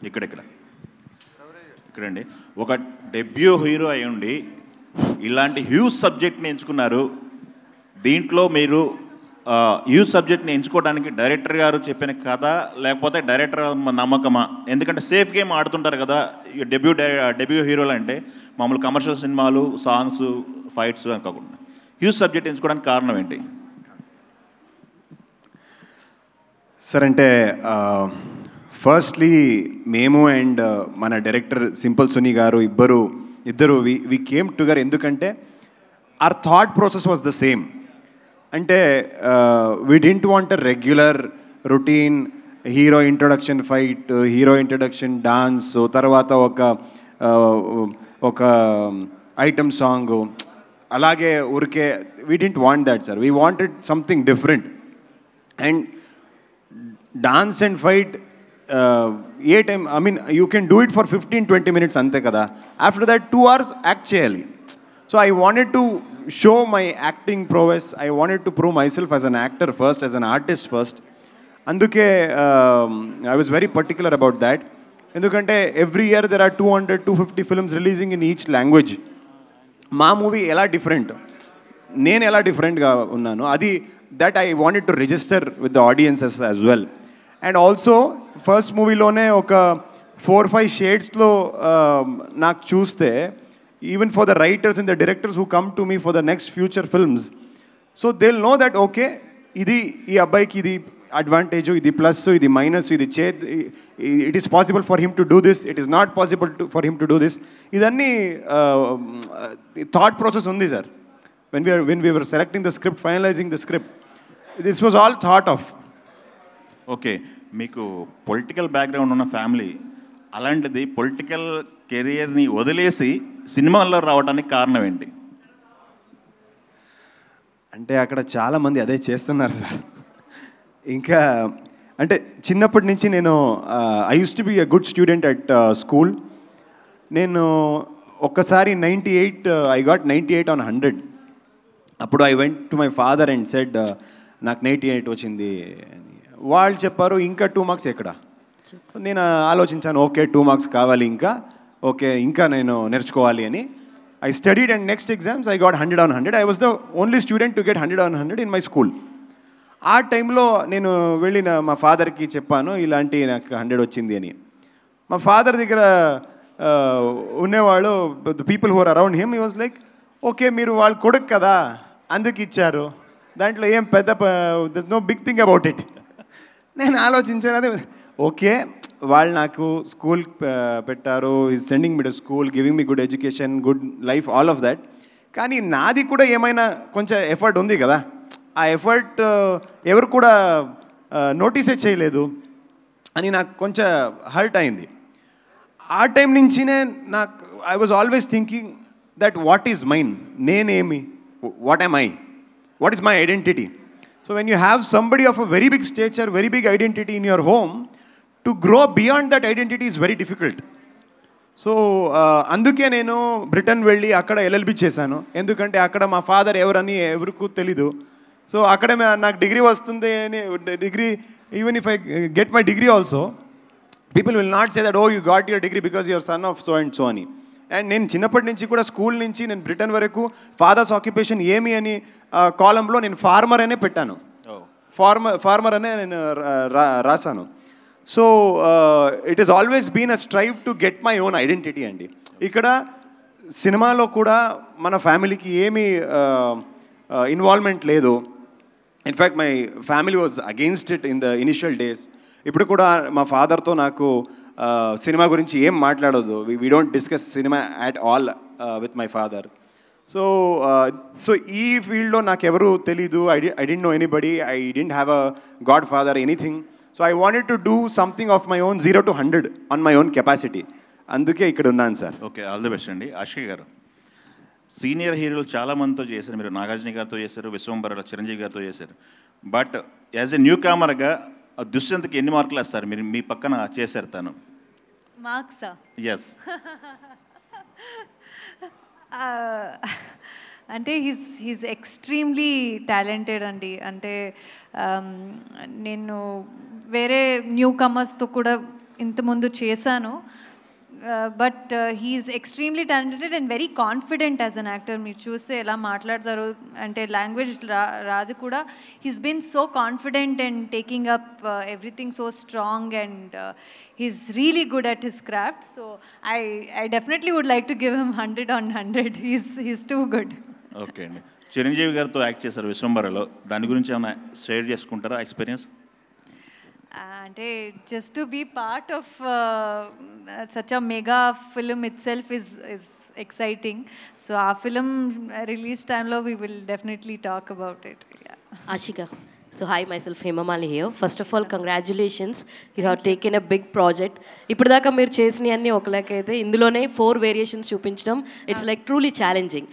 ఇక్కడండి. ఒక డెబ్యూ హీరో అయి ఉండి ఇలాంటి హ్యూజ్ సబ్జెక్ట్ని ఎంచుకున్నారు. దీంట్లో మీరు హ్యూజ్ సబ్జెక్ట్ని ఎంచుకోవడానికి డైరెక్టర్ గారు చెప్పిన కథ, లేకపోతే డైరెక్టర్ నమ్మకమా? ఎందుకంటే సేఫ్ గేమ్ ఆడుతుంటారు కదా డెబ్యూ హీరోలు అంటే, మామూలు కమర్షియల్ సినిమాలు, సాంగ్స్, ఫైట్స్ అని కాకుండా హ్యూజ్ సబ్జెక్ట్ ఎంచుకోవడానికి కారణం ఏంటి? సార్ అంటే ఫస్ట్లీ మేము అండ్ మన డైరెక్టర్ సింపుల్ సునీ గారు ఇద్దరు వి కేమ్ టుగెదర్. ఎందుకంటే our thought process was the same. అంటే we didn't want a regular routine hero introduction fight, hero introduction dance, తర్వాత ఒక ఐటమ్ సాంగ్, అలాగే ఊరికే we didn't want that sir. We wanted something different. And dance and fight a time, I mean you can do it for 15-20 minutes అంతే కదా. ఆఫ్టర్ దట్ 2 hours యాక్ట్ చేయాలి. So I wanted to show my acting prowess. I wanted to prove myself as an actor first, as an artist first. అందుకే I was very particular about that. ఎందుకంటే every year there are 200-250 films releasing in each language. మా మూవీ ఎలా డిఫరెంట్, నేను ఎలా డిఫరెంట్గా ఉన్నాను, అది that I wanted to register with the audiences as well. And also first మూవీలోనే ఒక 4-5 షేడ్స్లో నాకు చూస్తే, even for the writers and the directors who come to me for the next future films, so they will know that okay ఈ అబ్బాయికి ఇది అడ్వాంటేజ్, ఇది ప్లస్, ఇది మైనస్, ఇది it is possible for him to do this, it is not possible for him to do this. ఇదన్నీ థాట్ ప్రాసెస్ ఉంది sir. when we were selecting the script, finalizing the script, this was all thought of. Okay, మీకు పొలిటికల్ బ్యాక్గ్రౌండ్ ఉన్న ఫ్యామిలీ, అలాంటిది పొలిటికల్ కెరియర్ని వదిలేసి సినిమాల్లో రావడానికి కారణం ఏంటి? అంటే అక్కడ చాలామంది అదే చేస్తున్నారు సార్. ఇంకా అంటే చిన్నప్పటి నుంచి నేను I use to be a good student at school. నేను ఒక్కసారి 98 ఐ గాట్ 98 on 100. అప్పుడు I went to my father and said నాకు 98 వచ్చింది అని. వాళ్ళు చెప్పారు ఇంకా 2 marks ఎక్కడ. నేను ఆలోచించాను, ఓకే 2 marks కావాలి ఇంకా, ఓకే ఇంకా నేను నేర్చుకోవాలి అని. I studied and next exams I got 100 on 100. I was the only student to get 100 on 100 in my school. ఆ టైంలో నేను వెళ్ళిన మా ఫాదర్కి చెప్పాను ఇలాంటి నాకు 100 వచ్చింది అని. మా ఫాదర్ దగ్గర ఉన్నవాళ్ళు the people who are around him, he was like okay మీరు వాళ్ళ కొడుకు కదా అందుకు ఇచ్చారు, దాంట్లో ఏం పెద్ద there no big thing about it. నేను ఆలోచించాను అదే ఓకే వాళ్ళు నాకు స్కూల్ పెట్టారు, is sending me to school, giving me good education, good life, all of that. కానీ నాది కూడా ఏమైనా కొంచెం ఎఫర్ట్ ఉంది కదా, ఆ ఎఫర్ట్ ఎవరు కూడా నోటీసే చేయలేదు అని నాకు కొంచెం హర్ట్ అయింది. ఆ టైం నుంచినే నాకు I was always thinking that what is mine, నేనేమి, what am I, what is my identity. So when you have somebody of a very big stature, very big identity in your home, to grow beyond that identity is very difficult. So అందుకే నేను బ్రిటన్ వెళ్ళి అక్కడ LLB చేశాను. ఎందుకంటే అక్కడ మా ఫాదర్ ఎవరని ఎవరికి తెలీదు. సో అక్కడ నాకు డిగ్రీ వస్తుంది అని, degree even if I get my degree also, people will not say that oh you got your degree because you are son of so and so ani. And నేను చిన్నప్పటి నుంచి కూడా స్కూల్ నుంచి నేను బ్రిటన్ వరకు ఫాదర్స్ ఆక్యుపేషన్ ఏమి అని కాలంలో నేను ఫార్మర్ అనే పెట్టాను. ఫార్మర్ అనే నేను రాశాను. So it is always been a strive to get my own identity అండి. ఇక్కడ సినిమాలో కూడా మన ఫ్యామిలీకి ఏమీ ఇన్వాల్వ్మెంట్ లేదు. In fact my family was against it in the initial days. ఇప్పుడు కూడా మా ఫాదర్తో నాకు సినిమా గురించి ఏం మాట్లాడదు. We don't discuss cinema at all with my father. So ఈ ఫీల్డ్లో నాకు ఎవరు తెలీదు. I don't know anybody. I don't have a godfather anything. So I wanted to do something of my own 0 to 100 on my own capacity. అందుకే ఇక్కడ ఉన్నాను sir. Okay, all the best అండి. ఆశిక్ గారు, సీనియర్ హీరోలు చాలామందితో చేశారు. మీరు నాగార్జున గారితో చేశారు, విశ్వంబర చిరంజీవి గారితో చేశారు. బట్ యాజ్ ఎ న్యూ కామర్గా దుష్యంత్కి ఎన్ని మార్కులు వేస్తారు? మీరు మీ పక్కన చేశారు తను. మార్క్సా? ఎస్. అంటే హీస్ ఎక్స్ట్రీమ్లీ టాలెంటెడ్ అండి. అంటే నేను వేరే న్యూ కమర్స్తో కూడా ఇంతకుముందు చేశాను. But he's extremely talented and very confident as an actor. మీరు చూస్తే ఎలా మాట్లాడతారు అంటే లాంగ్వేజ్ రాదు కూడా. He's been so confident and taking up everything so strong and he's really good at his craft. So I definitely would like to give him 100 on 100. He's too good. Okay అండి. చిరంజీవి గారితో యాక్ట్ చేశారు విశ్వంబరలో. దాని గురించి ఏమైనా షేర్ చేసుకుంటారా ఎక్స్పీరియన్స్? అంటే just to be part of such a mega film itself is exciting. So ఆ ఫిల్మ్ రిలీజ్ టైంలో we will definitely talk about it. Ashika. So hi, myself Hema Malini here. First of all, congratulations. You have taken a big project. ఇప్పుడు దాకా మీరు చేసినవి అన్నీ ఒకలాగైతే ఇందులోనే 4 వేరియేషన్స్ చూపించడం ఇట్స్ లైక్ ట్రూలీ ఛాలెంజింగ్.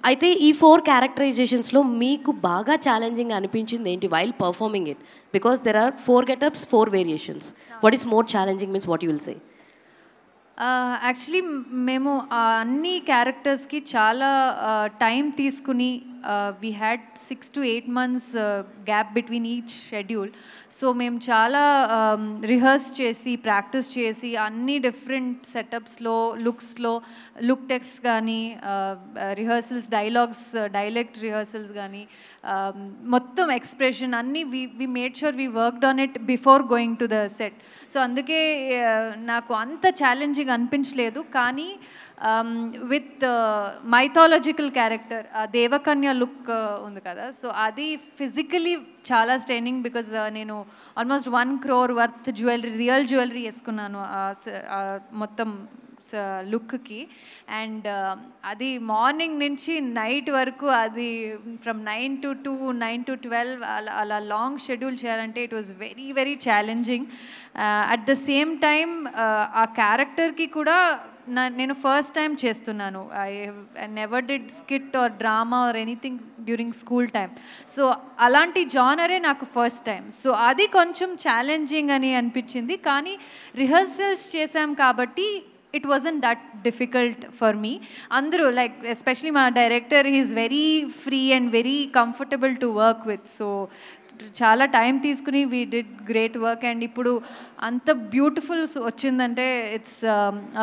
అయితే ఈ 4 క్యారెక్టరైజేషన్స్లో మీకు బాగా ఛాలెంజింగ్ అనిపించింది ఏంటి while performing it? Because there are 4 getups, 4 variations. What is more challenging means what you will say? Actually మేము అన్ని క్యారెక్టర్స్కి చాలా టైం తీసుకుని we had 6 to 8 months gap between each schedule. So మేము చాలా రిహర్స్ చేసి ప్రాక్టీస్ చేసి అన్ని డిఫరెంట్ సెటప్స్లో లుక్స్లో లుక్ టెక్స్ట్ కానీ రిహర్సల్స్ డైలెక్ట్ రిహర్సల్స్ కానీ మొత్తం ఎక్స్ప్రెషన్ అన్నీ we made sure we worked on it before going to the set. So అందుకే నాకు అంత ఛాలెంజింగ్ అనిపించలేదు. కానీ విత్ మైథాలజికల్ క్యారెక్టర్ దేవకన్య లుక్ ఉంది కదా, సో అది ఫిజికలీ చాలా స్ట్రైనింగ్. బికాజ్ నేను almost 1 crore worth real jewellery వేసుకున్నాను మొత్తం లుక్కి. అండ్ అది మార్నింగ్ నుంచి నైట్ వరకు అది ఫ్రమ్ 9 to 2, 9 to 12 అలా లాంగ్ షెడ్యూల్ చేయాలంటే it was very very challenging. At the same time ఆ క్యారెక్టర్కి కూడా నేను ఫస్ట్ టైం చేస్తున్నాను. I never did skit or drama or anything during school time. So అలాంటి జానరే నాకు ఫస్ట్ టైం. సో అది కొంచెం ఛాలెంజింగ్ అని అనిపించింది. కానీ రిహర్సల్స్ చేశాం కాబట్టి it wasn't that difficult for me. Andru like especially my director, he is very free and very comfortable to work with. So చాలా టైం తీసుకుని we did great work. And ఇప్పుడు అంత బ్యూటిఫుల్ వచ్చిందంటే it's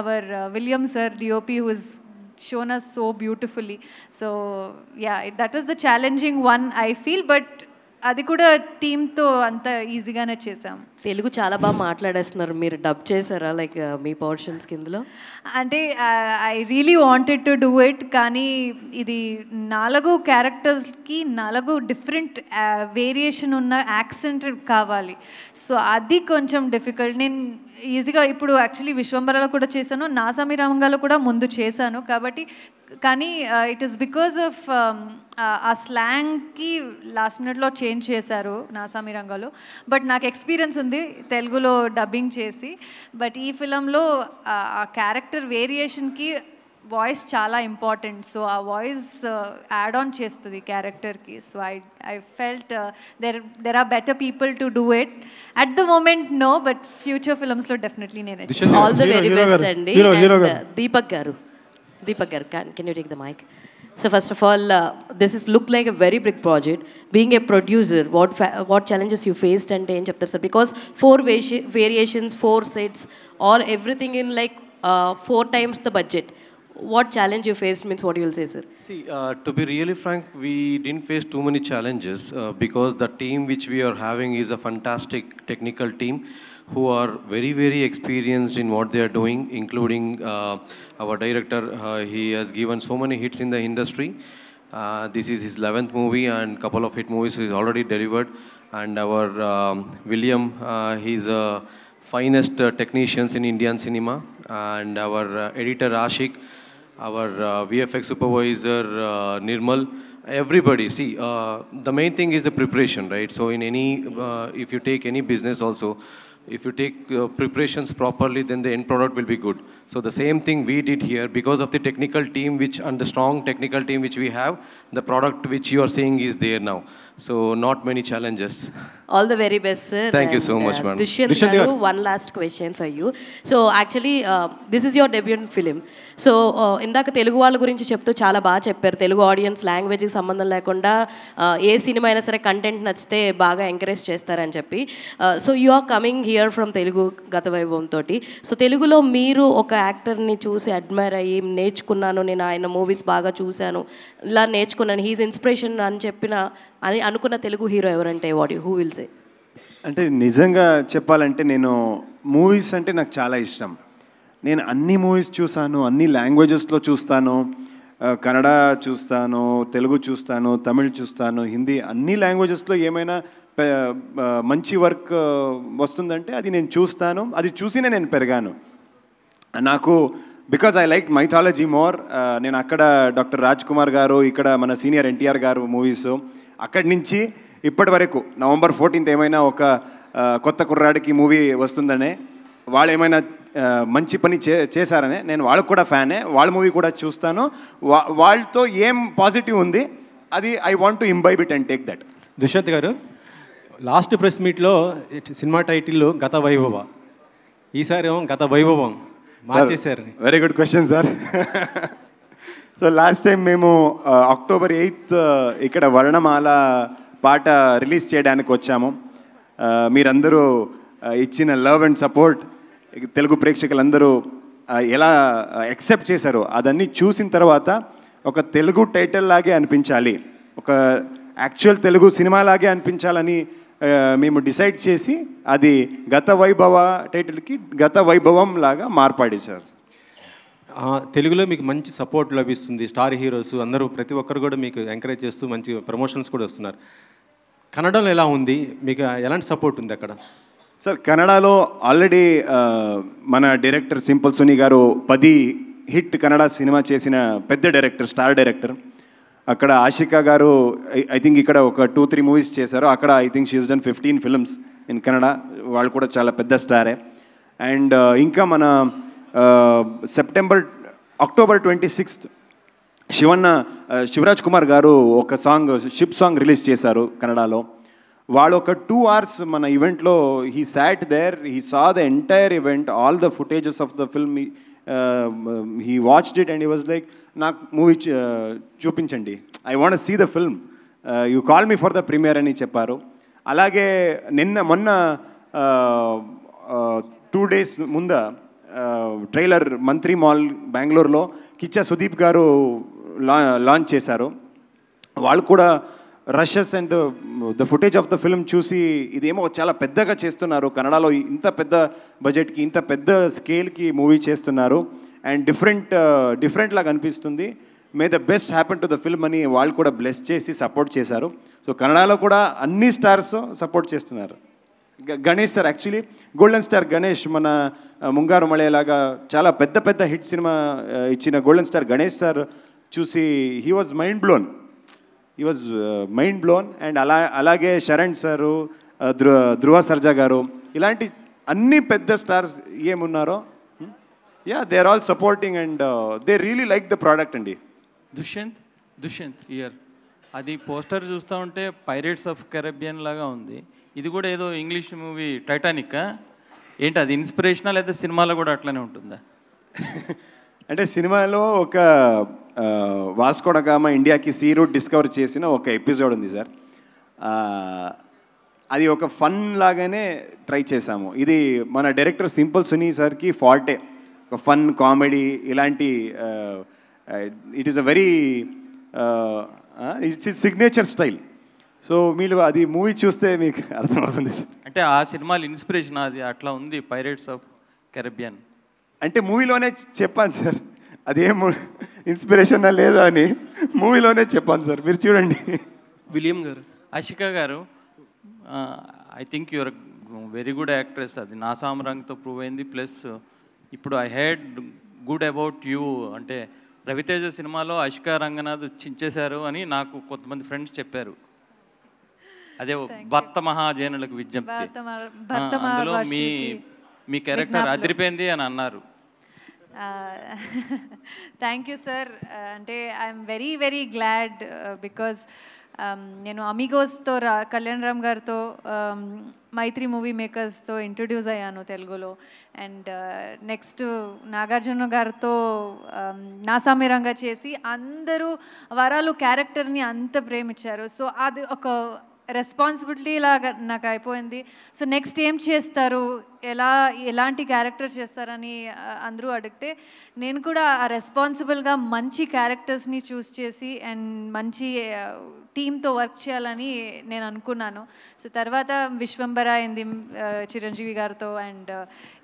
our William sir DOP who is shown us so beautifully. So yeah, that was the challenging one I feel, but అది కూడా టీమ్తో అంత ఈజీగానే చేసాం. తెలుగు చాలా బాగా మాట్లాడేస్తున్నారు. మీరు డబ్ చేశారా లైక్ మీ పోర్షన్స్ కిందలో? అంటే I really wanted to do it. కానీ ఇది 4 క్యారెక్టర్స్కి 4 డిఫరెంట్ వేరియేషన్ ఉన్న యాక్సెంట్ కావాలి. సో అది కొంచెం డిఫికల్ట్. నేను ఈజీగా ఇప్పుడు యాక్చువల్లీ విశ్వంబరలో కూడా చేశాను, నాసామి రామంగాలో కూడా ముందు చేశాను. కాబట్టి కానీ ఇట్ ఈస్ బికాజ్ ఆఫ్ ఆ స్లాంగ్కి లాస్ట్ మినిట్లో చేంజ్ చేశారు నాసామి రంగాలో. బట్ నాకు ఎక్స్పీరియన్స్ ఉంది తెలుగులో డబ్బింగ్ చేసి. బట్ ఈ ఫిలంలో ఆ క్యారెక్టర్ వేరియేషన్కి వాయిస్ చాలా ఇంపార్టెంట్. సో ఆ వాయిస్ యాడ్ ఆన్ చేస్తుంది క్యారెక్టర్కి. So I felt there are better people to do it. At the moment no, but future ఫిల్మ్స్లో డెఫినెట్లీ నేను. ఆల్ ద వెరీ బెస్ట్ అండి. దీపక్ గారు, can you take the mic? So first of all, this is look like a very big project. Being a producer, what challenges you faced and em cheptaru sir? Because 4 variations, 4 sets, all everything in like 4 times the budget. what challenge you faced means what you will say, sir? See, to be really frank, we didn't face too many challenges because the team which we are having is a fantastic technical team who are very, very experienced in what they are doing, including our director. He has given so many hits in the industry. This is his 11th movie and couple of hit movies he's already delivered. And our William, he's a finest technicians in Indian cinema. And our editor Ashik, our VFX supervisor Nirmal, everybody. See, the main thing is the preparation, right? So in any, if you take any business also, if you take preparations properly, then the end product will be good. So the same thing we did here because of the technical team and the strong technical team which we have, the product which you are seeing is there now. So not many challenges. All the very best, sir. Thank you so much, madam. Dushyant garu, one last question for you. So actually, this is your debut film. So ఇందాక తెలుగు వాళ్ళ గురించి చెప్తూ చాలా బాగా చెప్పారు. తెలుగు ఆడియన్స్ లాంగ్వేజ్కి సంబంధం లేకుండా ఏ సినిమా అయినా సరే కంటెంట్ నచ్చితే బాగా ఎంకరేజ్ చేస్తారని చెప్పి. So you are coming here from Telugu Gatha Vaibhavam తోటి. సో తెలుగులో మీరు ఒక యాక్టర్ని చూసి అడ్మైర్ అయ్యి నేర్చుకున్నాను, నేను ఆయన మూవీస్ బాగా చూశాను, ఇలా నేర్చుకున్నాను, హీజ్ ఇన్స్పిరేషన్ అని అనుకున్న తెలుగు హీరో ఎవరంటే హూ విల్ సే? అంటే నిజంగా చెప్పాలంటే నేను మూవీస్ అంటే నాకు చాలా ఇష్టం. నేను అన్ని మూవీస్ చూసాను, అన్ని లాంగ్వేజెస్లో చూస్తాను. కన్నడ చూస్తాను, తెలుగు చూస్తాను, తమిళ్ చూస్తాను, హిందీ, అన్ని లాంగ్వేజెస్లో ఏమైనా మంచి వర్క్ వస్తుందంటే అది నేను చూస్తాను. అది చూసినే నేను పెరిగాను. నాకు because I like mythology more. నేను అక్కడ డాక్టర్ రాజ్ కుమార్ గారు, ఇక్కడ మన సీనియర్ ఎన్టీఆర్ గారు మూవీస్, అక్కడి నుంచి ఇప్పటి వరకు November 14th ఏమైనా ఒక కొత్త కుర్రాడికి మూవీ వస్తుందనే, వాళ్ళు ఏమైనా మంచి పని చేశారనే నేను వాళ్ళకు కూడా ఫ్యానే, వాళ్ళ మూవీ కూడా చూస్తాను. వాళ్ళతో ఏం పాజిటివ్ ఉంది అది I want to imbibe it and take that. Dushyanth garu, last press మీట్లో సినిమా టైటిల్ గత వైభవ, ఈసారి ఏమో గత వైభవం మార్చేశారు. Very good question sir. So last time మేము October 8th ఇక్కడ వర్ణమాల పాట రిలీజ్ చేయడానికి వచ్చాము. మీరందరూ ఇచ్చిన లవ్ అండ్ సపోర్ట్ తెలుగు ప్రేక్షకులందరూ ఎలా యాక్సెప్ట్ చేశారో అదన్నీ చూసిన తర్వాత ఒక తెలుగు టైటిల్ లాగే అనిపించాలి, ఒక యాక్చువల్ తెలుగు సినిమా లాగే అనిపించాలని మేము డిసైడ్ చేసి అది గత వైభవ టైటిల్కి గత వైభవం లాగా మార్పాడేశారు. తెలుగులో మీకు మంచి సపోర్ట్ లభిస్తుంది, స్టార్ హీరోస్ అందరూ ప్రతి ఒక్కరు కూడా మీకు ఎంకరేజ్ చేస్తూ మంచి ప్రమోషన్స్ కూడా వస్తున్నారు. కన్నడలో ఎలా ఉంది, మీకు ఎలాంటి సపోర్ట్ ఉంది అక్కడ? సార్ కన్నడలో ఆల్రెడీ మన డైరెక్టర్ సింపుల్ సునీ గారు 10 హిట్ కన్నడ సినిమా చేసిన పెద్ద డైరెక్టర్, స్టార్ డైరెక్టర్. అక్కడ ఆషికా గారు ఐ థింక్ ఇక్కడ ఒక 2-3 మూవీస్ చేశారు. అక్కడ I think she is done 15 films in Kannada. వాళ్ళు కూడా చాలా పెద్ద స్టారే. అండ్ ఇంకా మన October 26th శివరాజ్ కుమార్ గారు ఒక సాంగ్, షిప్ సాంగ్ రిలీజ్ చేశారు కన్నడలో. వాళ్ళు ఒక 2 hours మన ఈవెంట్లో he sat there, he saw the entire event, all the footages of the film, he watched it and he was like, నాకు మూవీ చూపించండి, I want see the film, you call me for the premiere అని చెప్పారు. అలాగే మొన్న 2 days ముంద ట్రైలర్ మంత్రి మాల్ బెంగళూరులో కిచ్చా సుదీప్ గారు లాంచ్ చేశారు. వాళ్ళు కూడా rashes and the footage of the film చూసి ఇదేమో చాలా పెద్దగా చేస్తున్నారు, కన్నడలో ఇంత పెద్ద బడ్జెట్కి ఇంత పెద్ద స్కేల్కి మూవీ చేస్తున్నారు అండ్ డిఫరెంట్ లాగా అనిపిస్తుంది, may the best happen to the film అని వాళ్ళు కూడా బ్లెస్ చేసి సపోర్ట్ చేశారు. సో కన్నడలో కూడా అన్ని స్టార్స్ సపోర్ట్ చేస్తున్నారు. Ganesh sir, actually golden star Ganesh, మన ముంగారు మళేలాగా చాలా పెద్ద హిట్ సినిమా ఇచ్చిన గోల్డెన్ స్టార్ గణేష్ సార్ చూసి he was mind blown. And అలాగే శరణ్ సారు, ధ్రువ సర్జా గారు, ఇలాంటి అన్ని పెద్ద స్టార్స్ ఏమున్నారో they are all supporting and they really like the product అండి. దుష్యంత్ ఇయర్ అది పోస్టర్ చూస్తూ ఉంటే పైరేట్స్ ఆఫ్ కరేబియన్ లాగా ఉంది. ఇది కూడా ఏదో ఇంగ్లీష్ మూవీ టైటానిక్ ఏంటి, అది ఇన్స్పిరేషనా లేదా సినిమాలో కూడా అట్లనే ఉంటుందా? అంటే సినిమాలో ఒక వాస్కో డ గామా ఇండియాకి సీ రూట్ డిస్కవర్ చేసిన ఒక ఎపిసోడ్ ఉంది సార్. అది ఒక ఫన్ లాగానే ట్రై చేశాము. ఇది మన డైరెక్టర్ సింపుల్ సునీ సార్కి ఫాల్టే. ఒక ఫన్ కామెడీ ఇలాంటి it is a very it's signature style. So మీరు అది మూవీ చూస్తే మీకు అర్థమవుతుంది. అంటే ఆ సినిమాల ఇన్స్పిరేషన్ అది అట్లా ఉంది, పైరేట్స్ ఆఫ్ కెరబియన్. అంటే మూవీలోనే చెప్పాను సార్, అదేం ఇన్స్పిరేషన్ లేదా అని మూవీలోనే చెప్పాను సార్, మీరు చూడండి. విలియం గారు, ఆషికా గారు, I think your very good actress. అది నా సామ్రాంగ్తో ప్రూవ్ అయింది. ప్లస్ ఇప్పుడు I head good about you, అంటే రవితేజ సినిమాలో ఆషికా రంగనాథ్ చించేశారు అని నాకు కొంతమంది ఫ్రెండ్స్ చెప్పారు. అదే భర్త మహాజనులకు విజ్ఞప్తి, అందులో మీ క్యారెక్టర్ అదిరిపోయింది అని అన్నారు. Thank you sir. అంటే I'm very very glad because నేను అమిగోస్తో కళ్యాణ్ రామ్ గారితో మైత్రి మూవీ మేకర్స్తో ఇంట్రొడ్యూస్ అయ్యాను తెలుగులో. అండ్ నెక్స్ట్ నాగార్జున గారితో నాసామిరంగా చేసి అందరూ వరాలు క్యారెక్టర్ని అంత ప్రేమించారు. సో అది ఒక రెస్పాన్సిబిలిటీ లాగా నాకు అయిపోయింది. సో నెక్స్ట్ ఏం చేస్తారు, ఎలాంటి క్యారెక్టర్ చేస్తారని అందరూ అడిగితే నేను కూడా ఆ రెస్పాన్సిబుల్గా మంచి క్యారెక్టర్స్ని చూస్ చేసి అండ్ మంచి టీమ్తో వర్క్ చేయాలని నేను అనుకున్నాను. సో తర్వాత విశ్వంబర అయింది చిరంజీవి గారితో, అండ్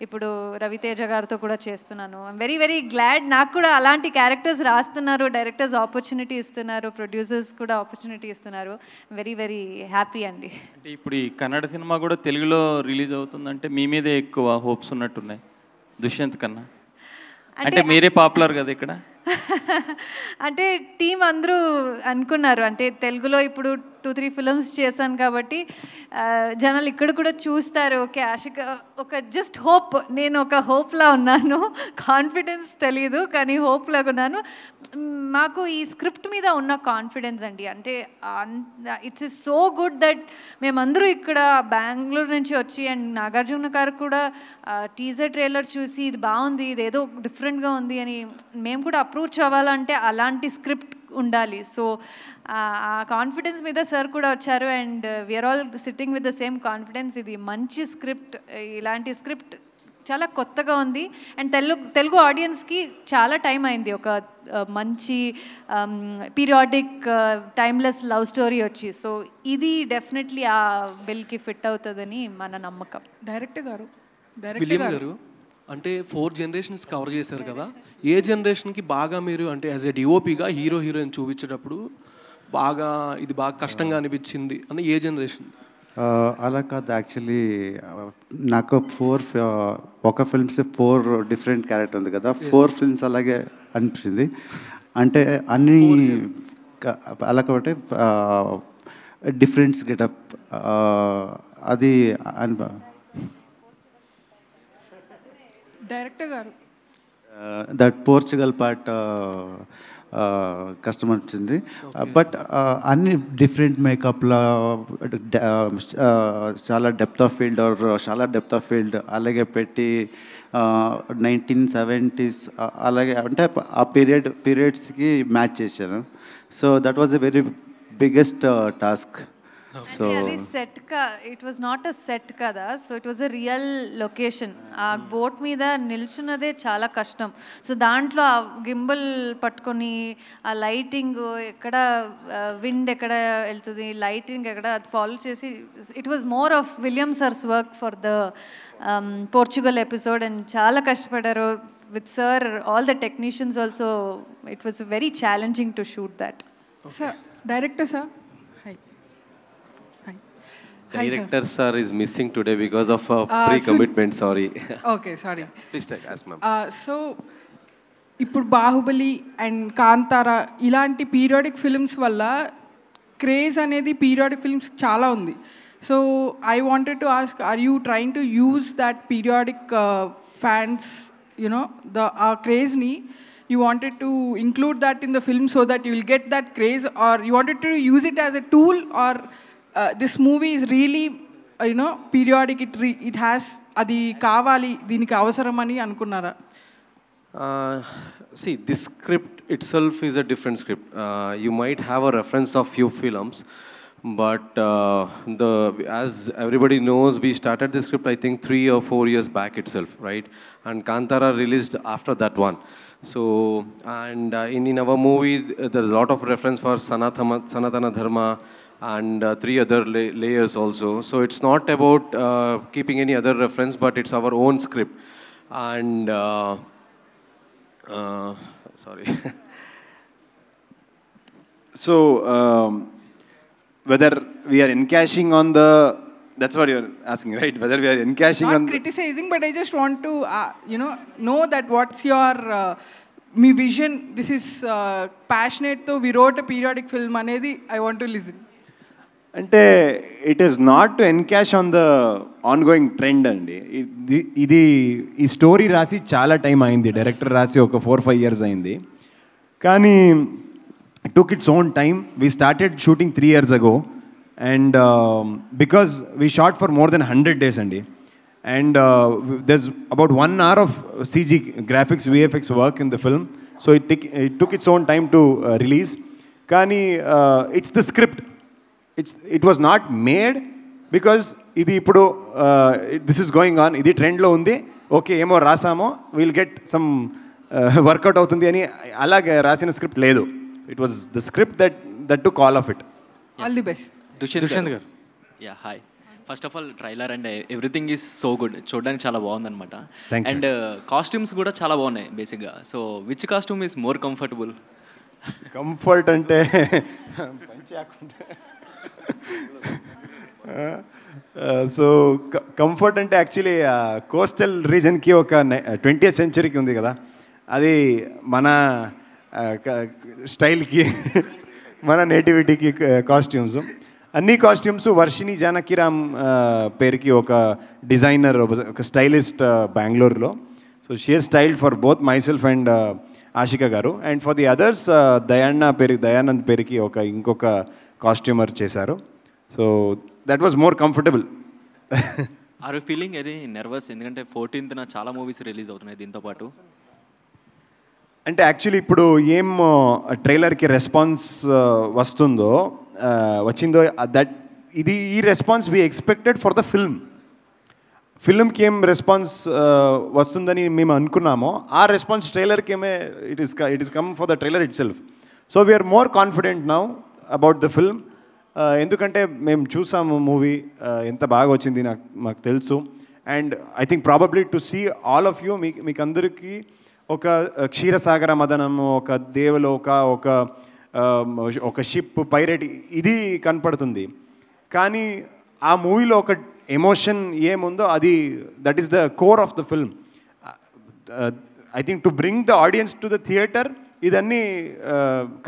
ఇప్పుడు రవితేజ గారితో కూడా చేస్తున్నాను. I'm very very glad. నాకు కూడా అలాంటి క్యారెక్టర్స్ రాస్తున్నారు, డైరెక్టర్స్ ఆపర్చునిటీ ఇస్తున్నారు, ప్రొడ్యూసర్స్ కూడా ఆపర్చునిటీ ఇస్తున్నారు. వెరీ వెరీ హ్యాపీ అండి. అంటే ఇప్పుడు ఈ కన్నడ సినిమా కూడా తెలుగులో రిలీజ్ అవుతుందంటే మీ మీదే ఎక్కువ హోప్స్ ఉన్నట్టున్నాయి దుష్యంత్ కన్నా. అంటే మీరే పాపులర్ కదా ఇక్కడ. అంటే టీం అందరూ అనుకున్నారు, అంటే తెలుగులో ఇప్పుడు 2-3 ఫిల్మ్స్ చేశాను కాబట్టి జనాలు ఇక్కడ కూడా చూస్తారు. ఓకే ఆషిక ఒక జస్ట్ హోప్, నేను ఒక హోప్లా ఉన్నాను, కాన్ఫిడెన్స్ తెలీదు కానీ హోప్లాగా ఉన్నాను. మాకు ఈ స్క్రిప్ట్ మీద ఉన్న కాన్ఫిడెన్స్ అండి, అంటే it's is so good that మేమందరూ ఇక్కడ బెంగళూరు నుంచి వచ్చి, అండ్ నాగార్జున గారు కూడా టీజర్ ట్రైలర్ చూసి ఇది బాగుంది, ఇది ఏదో డిఫరెంట్గా ఉంది అని మేము కూడా అప్రోచ్ అవ్వాలంటే అలాంటి స్క్రిప్ట్ ఉండాలి. సో ఆ కాన్ఫిడెన్స్ మీద సార్ కూడా వచ్చారు, and we're all sitting with the same confidence. ఇది మంచి స్క్రిప్ట్, ఇలాంటి స్క్రిప్ట్ చాలా కొత్తగా ఉంది, అండ్ తెలుగు ఆడియన్స్కి చాలా టైం అయింది ఒక మంచి పీరియాడిక్ టైమ్లెస్ లవ్ స్టోరీ వచ్చి. సో ఇది డెఫినెట్లీ ఆ బిల్కి ఫిట్ అవుతుందని మన నమ్మకం. డైరెక్టర్ గారు, విలియం గారు, అంటే 4 జనరేషన్స్ కవర్ చేశారు కదా, ఏ జనరేషన్కి బాగా మీరు అంటే యాజ్ ఏ డిఓపిగా హీరో హీరోయిన్ చూపించేటప్పుడు బాగా ఇది బాగా కష్టంగా అనిపించింది అని ఏ జనరేషన్? అలా కాదు, యాక్చువల్లీ నాకు ఒక ఫిల్మ్స్ 4 డిఫరెంట్ క్యారెక్టర్ ఉంది కదా, 4 ఫిల్మ్స్ అలాగే అనిపించింది. అంటే అన్ని అలా కాబట్టి డిఫరెంట్స్ గెటప్ అది director garu, that Portugal part కష్టం వచ్చింది. బట్ అన్ని డిఫరెంట్ మేకప్లో చాలా డెప్త్ ఆఫ్ ఫీల్డ్ చాలా డెప్త్ ఆఫ్ ఫీల్డ్ అలాగే పెట్టి 1970s అలాగే అంటే ఆ పీరియడ్స్కి మ్యాచ్ చేశాను. So that was a very biggest task. సో అది set it was not a set కదా, so it was a real location. ఆ బోట్ మీద నిల్చున్నదే చాలా కష్టం. సో దాంట్లో ఆ గింబల్ పట్టుకొని ఆ లైటింగ్ ఎక్కడ విండ్ ఎక్కడ వెళ్తుంది, లైటింగ్ ఎక్కడ అది ఫాలో చేసి it was more of William sirs work for the Portugal episode, and చాలా కష్టపడ్డారు with sir, all the technicians also. It was very challenging to shoot that. Sir director sir, Director sir is missing today because of pre-commitment. Sorry. Okay, sorry. Please take ask ma'am. So ఇప్పుడు బాహుబలి అండ్ కాంతారా ఇలాంటి పీరియాడిక్ ఫిల్మ్స్ వల్ల క్రేజ్ అనేది పీరియాడిక్ ఫిల్మ్స్ చాలా ఉంది. So I wanted to ask, are you trying to use that periodic fans you know క్రేజ్ని you wanted to include that in the film so that you will get that craze, or you wanted to use it as a tool, or this movie is really periodic, it has adi kavali deeniki avasaramani anukunnara? See, this script itself is a different script. You might have a reference of few films, But as everybody knows, we started the script, I think, 3 or 4 years back itself, right? And Kantara released after that one. So, and in our movie, there's a lot of reference for Sanatana Dharma and 3 other layers also. So it's not about keeping any other reference, but it's our own script. And, sorry. So, whether we are encashing on the, that's what you're asking, right? Whether we are encashing Not on criticizing, but I just want to, know that what's your me vision. This is passionate. So we wrote a periodic film. Anedi, I want to listen. అంటే it is not to encash on the on going trend అండి. ఇది ఈ స్టోరీ రాసి చాలా టైం అయింది, డైరెక్టర్ రాసి ఒక 4-5 years అయింది. కానీ it took its own time. We started shooting 3 years ago, and because we shot for more than 100 days andi, and there's about 1 hour of CG graphics VFX work in the film, so it took its own time to release. Kani it's the script. It was not made because ఇది ఇప్పుడు this is going on, ఇది ట్రెండ్లో ఉంది, ఓకే ఏమో రాసామో విల్ గెట్ సమ్ వర్కౌట్ అవుతుంది అని అలాగే రాసిన స్క్రిప్ట్ లేదు. It was the script that took all of it. All the best. Dushyant garu. Yeah, hi. First of all, trailer and everything is so good. చూడడానికి చాలా బాగుందన్నమాట. అండ్ కాస్ట్యూమ్స్ కూడా చాలా బాగున్నాయి బేసిక్గా. So which costume is more comfortable? Comfort అంటే సో కంఫర్ట్ అంటే యాక్చువల్లీ కోస్టల్ రీజన్కి ఒక 20th centuryకి ఉంది కదా, అది మన స్టైల్కి మన నేటివిటీకి కాస్ట్యూమ్స్. అన్ని కాస్ట్యూమ్స్ వర్షిని జానకిరామ్ పేరుకి ఒక డిజైనర్, ఒక స్టైలిస్ట్ బెంగళూరులో. So she has styled for both myself and Ashika garu. And for the others Dayanand పేరుకి ఇంకొక కాస్ట్యూమర్ చేశారు. So that was more comfortable. Are you feeling very nervous? ఎందుకంటే 14th చాలా మూవీస్ రిలీజ్ అవుతున్నాయి దీంతో పాటు. అంటే యాక్చువల్లీ ఇప్పుడు ఏం ట్రైలర్కి రెస్పాన్స్ వచ్చిందో దట్ ఈ response we expected for the ఫిల్మ్కి ఏం రెస్పాన్స్ వస్తుందని మేము అనుకున్నామో ఆ రెస్పాన్స్ ట్రైలర్కి ఏమే it is come for the trailer itself. So we're more confident now about the film. ఎందుకంటే మేము చూసాము మూవీ ఎంత బాగా వచ్చింది మాకు తెలుసు. And I think probably to see all of you, మీకు అందరికీ ఒక క్షీరసాగర మదనము, ఒక దేవలోక, ఒక షిప్ పైరేట్ ఇది కనపడుతుంది. కానీ ఆ మూవీలో ఒక ఎమోషన్ ఏముందో అది that is the core of the film. I think to bring the audience to the theatre ఇదన్నీ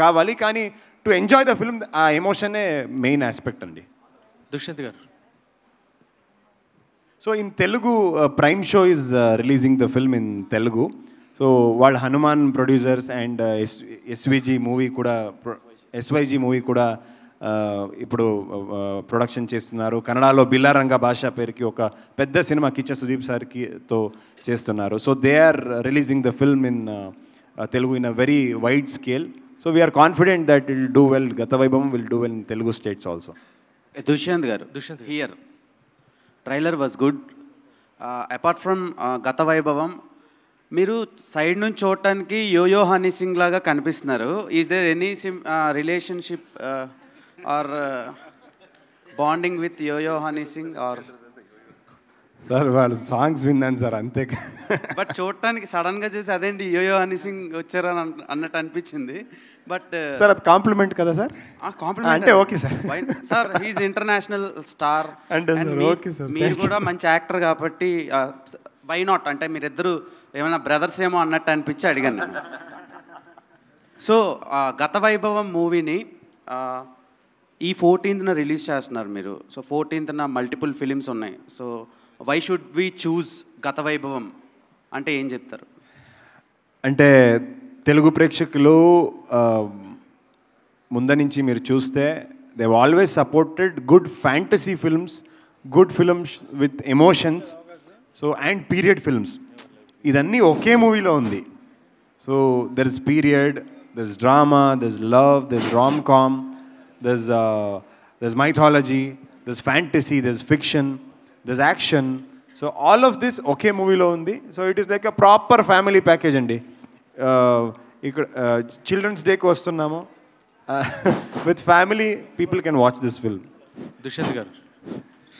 కావాలి, కానీ టు ఎంజాయ్ ద ఫిల్మ్ ఆ ఎమోషనే మెయిన్ ఆస్పెక్ట్ అండి. Dushyant garu. So in Telugu prime show is releasing the film in Telugu. So వాళ్ళు హనుమాన్ ప్రొడ్యూసర్స్ అండ్ ఎస్వైజీ మూవీ కూడా ఇప్పుడు ప్రొడక్షన్ చేస్తున్నారు. కన్నడలో బిల్లారంగ భాష పేరుకి ఒక పెద్ద సినిమా కిచ్చ సుదీప్ సార్తో చేస్తున్నారు. So they are releasing the film in Telugu in a very wide scale. So we're confident that it do well. Gathavaibhavam will do well in Telugu states also. Dushyanth garu, here trailer was good. Apart from Gathavaibhavam, మీరు సైడ్ నుంచి చూడటానికి యోయో హనీ సింగ్ లాగా కనిపిస్తున్నారు. Is there any relationship or bonding with Yo Yo Honey Singh or? Sir వాళ్ళ సాంగ్స్ విన్నాను సార్, అంతే. బట్ చూడటానికి సడన్గా చూసి అదేంటి యోయో హనీ సింగ్ వచ్చారని అన్నట్టు అనిపించింది. బట్ సార్ అది కాంప్లిమెంట్ కదా సార్? కాంప్లిమెంట్ అంటే okay sir. Sir he's international star అంటే ఓకే సార్, మీరు కూడా మంచి యాక్టర్ కాబట్టి వై నాట్ అంటే మీరిద్దరు ఏమైనా బ్రదర్స్ ఏమో అన్నట్టు అనిపించి అడిగాను నేను. సో గతవైభవం మూవీని ఈ 14th రిలీజ్ చేస్తున్నారు మీరు. సో 14th మల్టిపుల్ ఫిలిమ్స్ ఉన్నాయి. So why should we choose Gathavaibhavam అంటే ఏం చెప్తారు? అంటే తెలుగు ప్రేక్షకులు ముందు నుంచి మీరు చూస్తే they always supported good fantasy films, good films with emotions, so and period films. ఇదన్నీ ఒకే మూవీలో ఉంది. So there is period, there is drama, there is love, there is rom com, there is there's mythology, there's fantasy, there's fiction, there's action. So all of this ఒకే మూవీలో ఉంది. So it is like a proper family package అండి. ఇక్కడ చిల్డ్రన్స్ డేకి వస్తున్నాము. With family people can watch this film. Dushyanth garu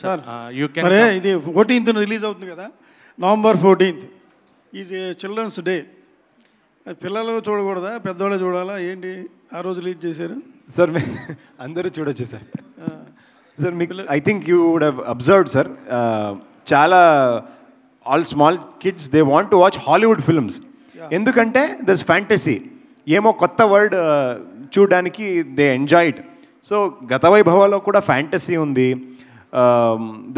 sir మరి ఇది 14th రిలీజ్ అవుతుంది కదా, November 14th is a children's day. పిల్లలు చూడకూడదా, పెద్దవాళ్ళు చూడాలా ఏంటి? ఆ రోజు రిలీజ్ చేశారు సార్. అందరూ చూడొచ్చు సార్. సార్ మీకు I think you would have observed sir, చాలా all small kids they want to watch Hollywood films. ఎందుకంటే దస్ ఫ్యాంటసీ, ఏమో కొత్త వర్డ్ చూడడానికి దే ఎంజాయ్డ్. సో గత వైభవాలో కూడా ఫ్యాంటసీ ఉంది.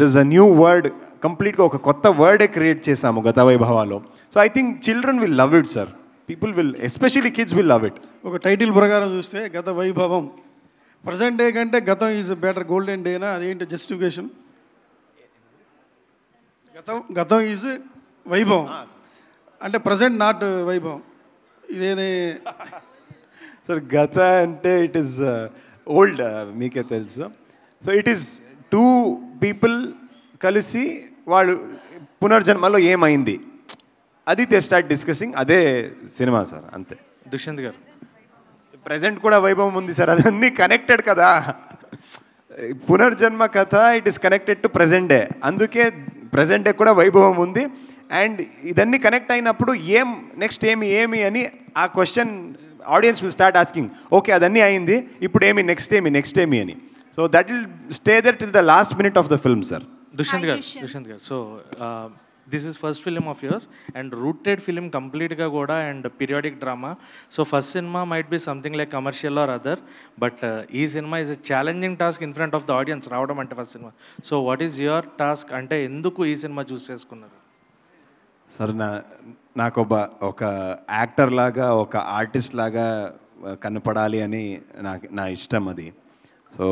దిస్ అ న్యూ వర్డ్, కంప్లీట్గా ఒక కొత్త వర్డే క్రియేట్ చేశాము గత వైభవాలో. So I think children will love it sir. People will, especially kids will love it. ఒక టైటిల్ ప్రకారం చూస్తే గత వైభవం, ప్రజెంట్ డే కంటే గతం ఈజ్ బెటర్, గోల్డెన్ డేనా? అదేంటి జస్టిఫికేషన్? గతం ఈజ్ వైభవం అంటే ప్రజెంట్ నాట్ వైభవం. ఇదేది సార్ గత అంటే ఇట్ ఈస్ ఓల్డ్, మీకే తెలుసు. So it is two people కలిసి వాళ్ళు పునర్జన్మలో ఏమైంది అది దే స్టార్ట్ డిస్కసింగ్, అదే సినిమా సార్, అంతే. దుష్యంత్ గారు ప్రజెంట్ కూడా వైభవం ఉంది సార్, అదన్నీ కనెక్టెడ్ కదా. పునర్జన్మ కథ it is connected to present day, అందుకే ప్రజెంట్ డే కూడా వైభవం ఉంది. అండ్ ఇదన్నీ కనెక్ట్ అయినప్పుడు నెక్స్ట్ ఏమి అని ఆ question audience will start asking. Okay అదన్నీ అయింది, ఇప్పుడు ఏమి నెక్స్ట్ ఏమి అని. So that will stay there till the last minute of the film sir. Dushyanth garu so this is first film of yours and rooted film కంప్లీట్గా కూడా and periodic drama. So first cinema might be something like commercial or other, but ఈ cinema is a challenging task in front of the audience రావడం అంటే first cinema. So what is your task, అంటే ఎందుకు ఈ సినిమా చూస్ చేసుకున్నారు? సార్ నాకు ఒక యాక్టర్ లాగా, ఒక ఆర్టిస్ట్ లాగా కనపడాలి అని నా ఇష్టం అది. సో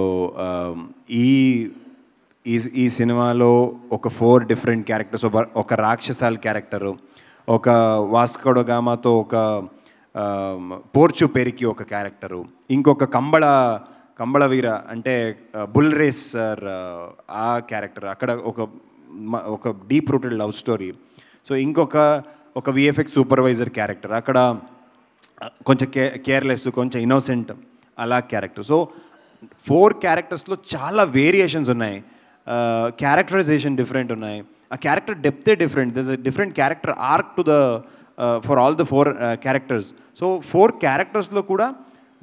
ఈ సినిమాలో ఒక 4 డిఫరెంట్ క్యారెక్టర్స్, ఒక రాక్షసాల క్యారెక్టరు, ఒక వాస్కోడ గామాతో ఒక పోర్చు పెరికి ఒక క్యారెక్టరు, ఇంకొక కంబళ వీర అంటే బుల్ రేస్ సార్ ఆ క్యారెక్టర్, అక్కడ ఒక deep rooted love story. So ఒక విఎఫ్ఎక్స్ సూపర్వైజర్ క్యారెక్టర్, అక్కడ కొంచెం కేర్లెస్, కొంచెం ఇన్నోసెంట్ అలా క్యారెక్టర్. సో 4 క్యారెక్టర్స్లో చాలా వేరియేషన్స్ ఉన్నాయి, క్యారెక్టరైజేషన్ డిఫరెంట్ ఉన్నాయి, ఆ క్యారెక్టర్ డెప్తే different. This a different character arc to the for all the 4 characters. So 4 క్యారెక్టర్స్లో కూడా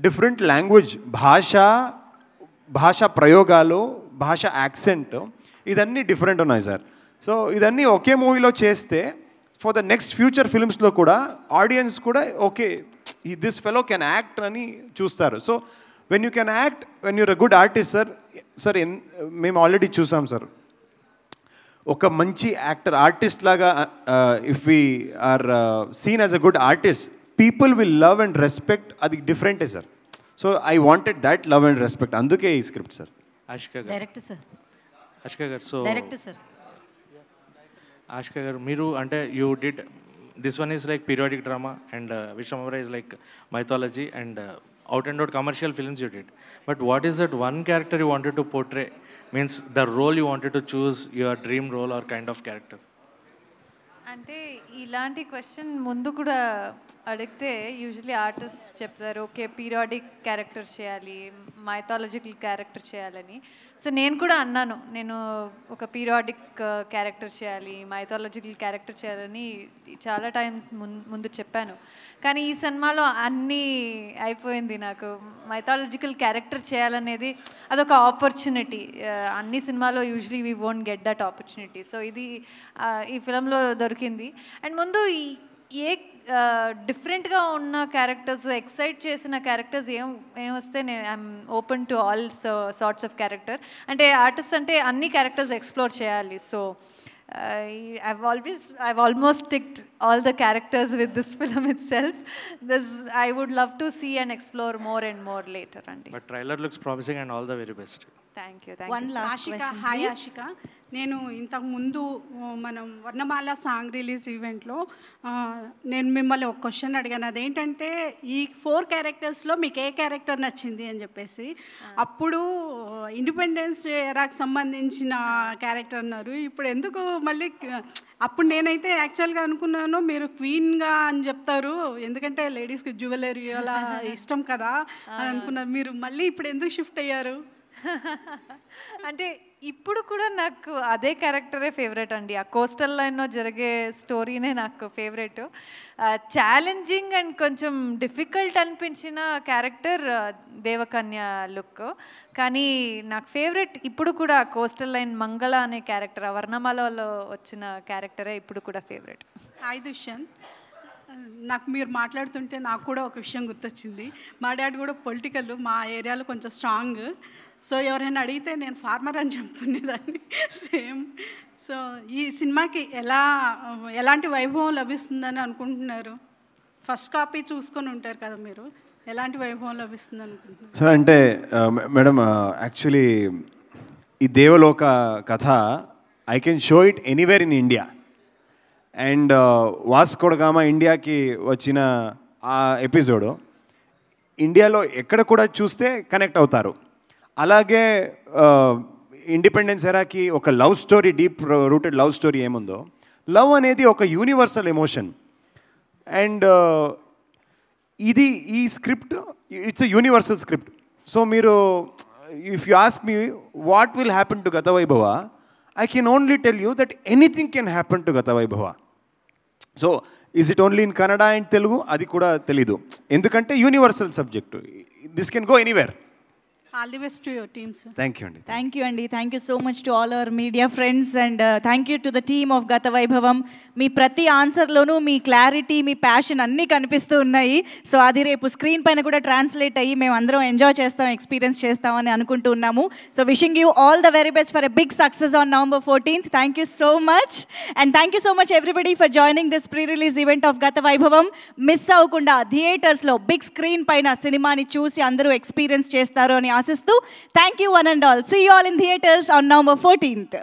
డిఫరెంట్ లాంగ్వేజ్, భాషా ప్రయోగాలు, భాష యాక్సెంట్, ఇదన్నీ డిఫరెంట్ ఉన్నాయి సార్. సో ఇదన్నీ ఒకే మూవీలో చేస్తే ఫర్ ద నెక్స్ట్ ఫ్యూచర్ ఫిల్మ్స్లో కూడా ఆడియన్స్ కూడా okay this fellow can act అని చూస్తారు. So when you can act, when you're a good artist sir మేము ఆల్రెడీ చూసాం సార్, ఒక మంచి ఆర్టిస్ట్ లాగా if we are seen as a good artist, people will love and respect, అది డిఫరెంటే sir. So I wanted that love and respect, అందుకే ఈ స్క్రిప్ట్ సార్. ఆషికా గారు, డైరెక్టర్ సార్. ఆషికా గారు so director sir. Ashika garu మీరు అంటే you did this one is like periodic drama and Vishwambhara is like mythology and out and out commercial films you did, but what is that one character you wanted to portray, means the role you wanted to choose, your dream role or kind of character? అంటే ఇలాంటి క్వశ్చన్ ముందు కూడా అడిగితే యూజువలీ ఆర్టిస్ట్ చెప్తారు ఓకే పీరియాడిక్ క్యారెక్టర్ చేయాలి, మైథాలజికల్ క్యారెక్టర్ చేయాలని. సో నేను కూడా అన్నాను నేను ఒక పీరియాడిక్ క్యారెక్టర్ చేయాలి, మైథాలజికల్ క్యారెక్టర్ చేయాలని చాలా టైమ్స్ ముందు చెప్పాను. కానీ ఈ సినిమాలో అన్నీ అయిపోయింది. నాకు మైథాలజికల్ క్యారెక్టర్ చేయాలనేది అదొక ఆపర్చునిటీ. అన్ని సినిమాలో usually we won't get that opportunity. So ఇది ఈ ఫిలంలో దొరికింది. అండ్ ముందు ఏ డిఫరెంట్గా ఉన్న క్యారెక్టర్స్, ఎక్సైట్ చేసిన క్యారెక్టర్స్ ఏమొస్తే నేను I'm open to all sorts of character. అంటే ఆర్టిస్ట్ అంటే అన్ని క్యారెక్టర్స్ ఎక్స్ప్లోర్ చేయాలి. So I've almost ticked all the characters with this film itself. I would love to see and explore more and more later. But trailer looks promising and all the very best. Thank you. One last Ashika, question, hi please. Ashika. నేను ఇంతకుముందు మనం వర్ణమాల సాంగ్ రిలీజ్ ఈవెంట్లో నేను మిమ్మల్ని ఒక క్వశ్చన్ అడిగాను. అదేంటంటే ఈ 4 క్యారెక్టర్స్లో మీకు ఏ క్యారెక్టర్ నచ్చింది అని చెప్పేసి. అప్పుడు ఇండిపెండెన్స్ ఎరాకి సంబంధించిన క్యారెక్టర్ అన్నారు. ఇప్పుడు ఎందుకు మళ్ళీ అప్పుడు నేనైతే యాక్చువల్గా అనుకున్నాను మీరు క్వీన్గా అని చెప్తారు, ఎందుకంటే లేడీస్కి జ్యువెలరీ అలా ఇష్టం కదా అని అనుకున్నారు. మీరు మళ్ళీ ఇప్పుడు ఎందుకు షిఫ్ట్ అయ్యారు? అంటే ఇప్పుడు కూడా నాకు అదే క్యారెక్టరే ఫేవరెట్ అండి. ఆ కోస్టల్ లైన్లో జరిగే స్టోరీనే నాకు ఫేవరెట్. ఛాలెంజింగ్ అండ్ కొంచెం డిఫికల్ట్ అనిపించిన క్యారెక్టర్ దేవకన్య లుక్. కానీ నాకు ఫేవరెట్ ఇప్పుడు కూడా కోస్టల్ లైన్ మంగళ అనే క్యారెక్టర్, ఆ వర్ణమాలలో వచ్చిన క్యారెక్టరే ఇప్పుడు కూడా ఫేవరెట్. హాయ్ దుష్యంత్, నాకు మీరు మాట్లాడుతుంటే నాకు కూడా ఒక విషయం గుర్తొచ్చింది. మా డాడీ కూడా పొలిటికల్, మా ఏరియాలో కొంచెం స్ట్రాంగ్. సో ఎవరైనా అడిగితే నేను ఫార్మర్ అని చెప్పుకునేదాన్ని సేమ్. సో ఈ సినిమాకి ఎలాంటి వైభవం లభిస్తుందని అనుకుంటున్నారు? ఫస్ట్ కాపీ చూసుకొని ఉంటారు కదా మీరు, ఎలాంటి వైభవం లభిస్తుంది అనుకుంటున్నారు? సార్ అంటే మేడం యాక్చువల్లీ ఈ దేవలోక కథ I can show it anywhere in India. And Vasco డ గామా ఇండియాకి వచ్చిన ఆ ఎపిసోడ్ ఇండియాలో ఎక్కడ కూడా చూస్తే కనెక్ట్ అవుతారు. అలాగే ఇండిపెండెన్స్ ఎరాకి ఒక love story, deep rooted love story ఏముందో, లవ్ అనేది ఒక యూనివర్సల్ ఎమోషన్. అండ్ ఇది ఈ script it's a universal script. So మీరు if you ask me what will happen to Gatha Vaibhava, I can only tell you that anything can happen to Gatha Vaibhava. So is it only in Kannada and Telugu అది కూడా తెలీదు, ఎందుకంటే universal subject. This can go anywhere. All the best to your team, sir. Thank you, Andy. Thank you, Andy. Thank you so much to all our media friends and thank you to the team of Gata Vaibhavam. మీ ప్రతి ఆన్సర్లోనూ మీ క్లారిటీ, మీ ప్యాషన్ అన్నీ కనిపిస్తూ ఉన్నాయి. సో అది రేపు స్క్రీన్ పైన కూడా ట్రాన్స్లేట్ అయ్యి మేము అందరం ఎంజాయ్ చేస్తాం, ఎక్స్పీరియన్స్ చేస్తామని అనుకుంటూ ఉన్నాము. So wishing you all the very best for a big success on November 14th. Thank you so much and thank you so much everybody for joining this pre-release event of Gata Vaibhavam. Miss అవ్వకుండా థియేటర్స్లో బిగ్ స్క్రీన్ పైన సినిమాని చూసి అందరూ ఎక్స్పీరియన్స్ చేస్తారు అని ఆశిస్తూ thank you one and all. See you all in theatres on November 14th.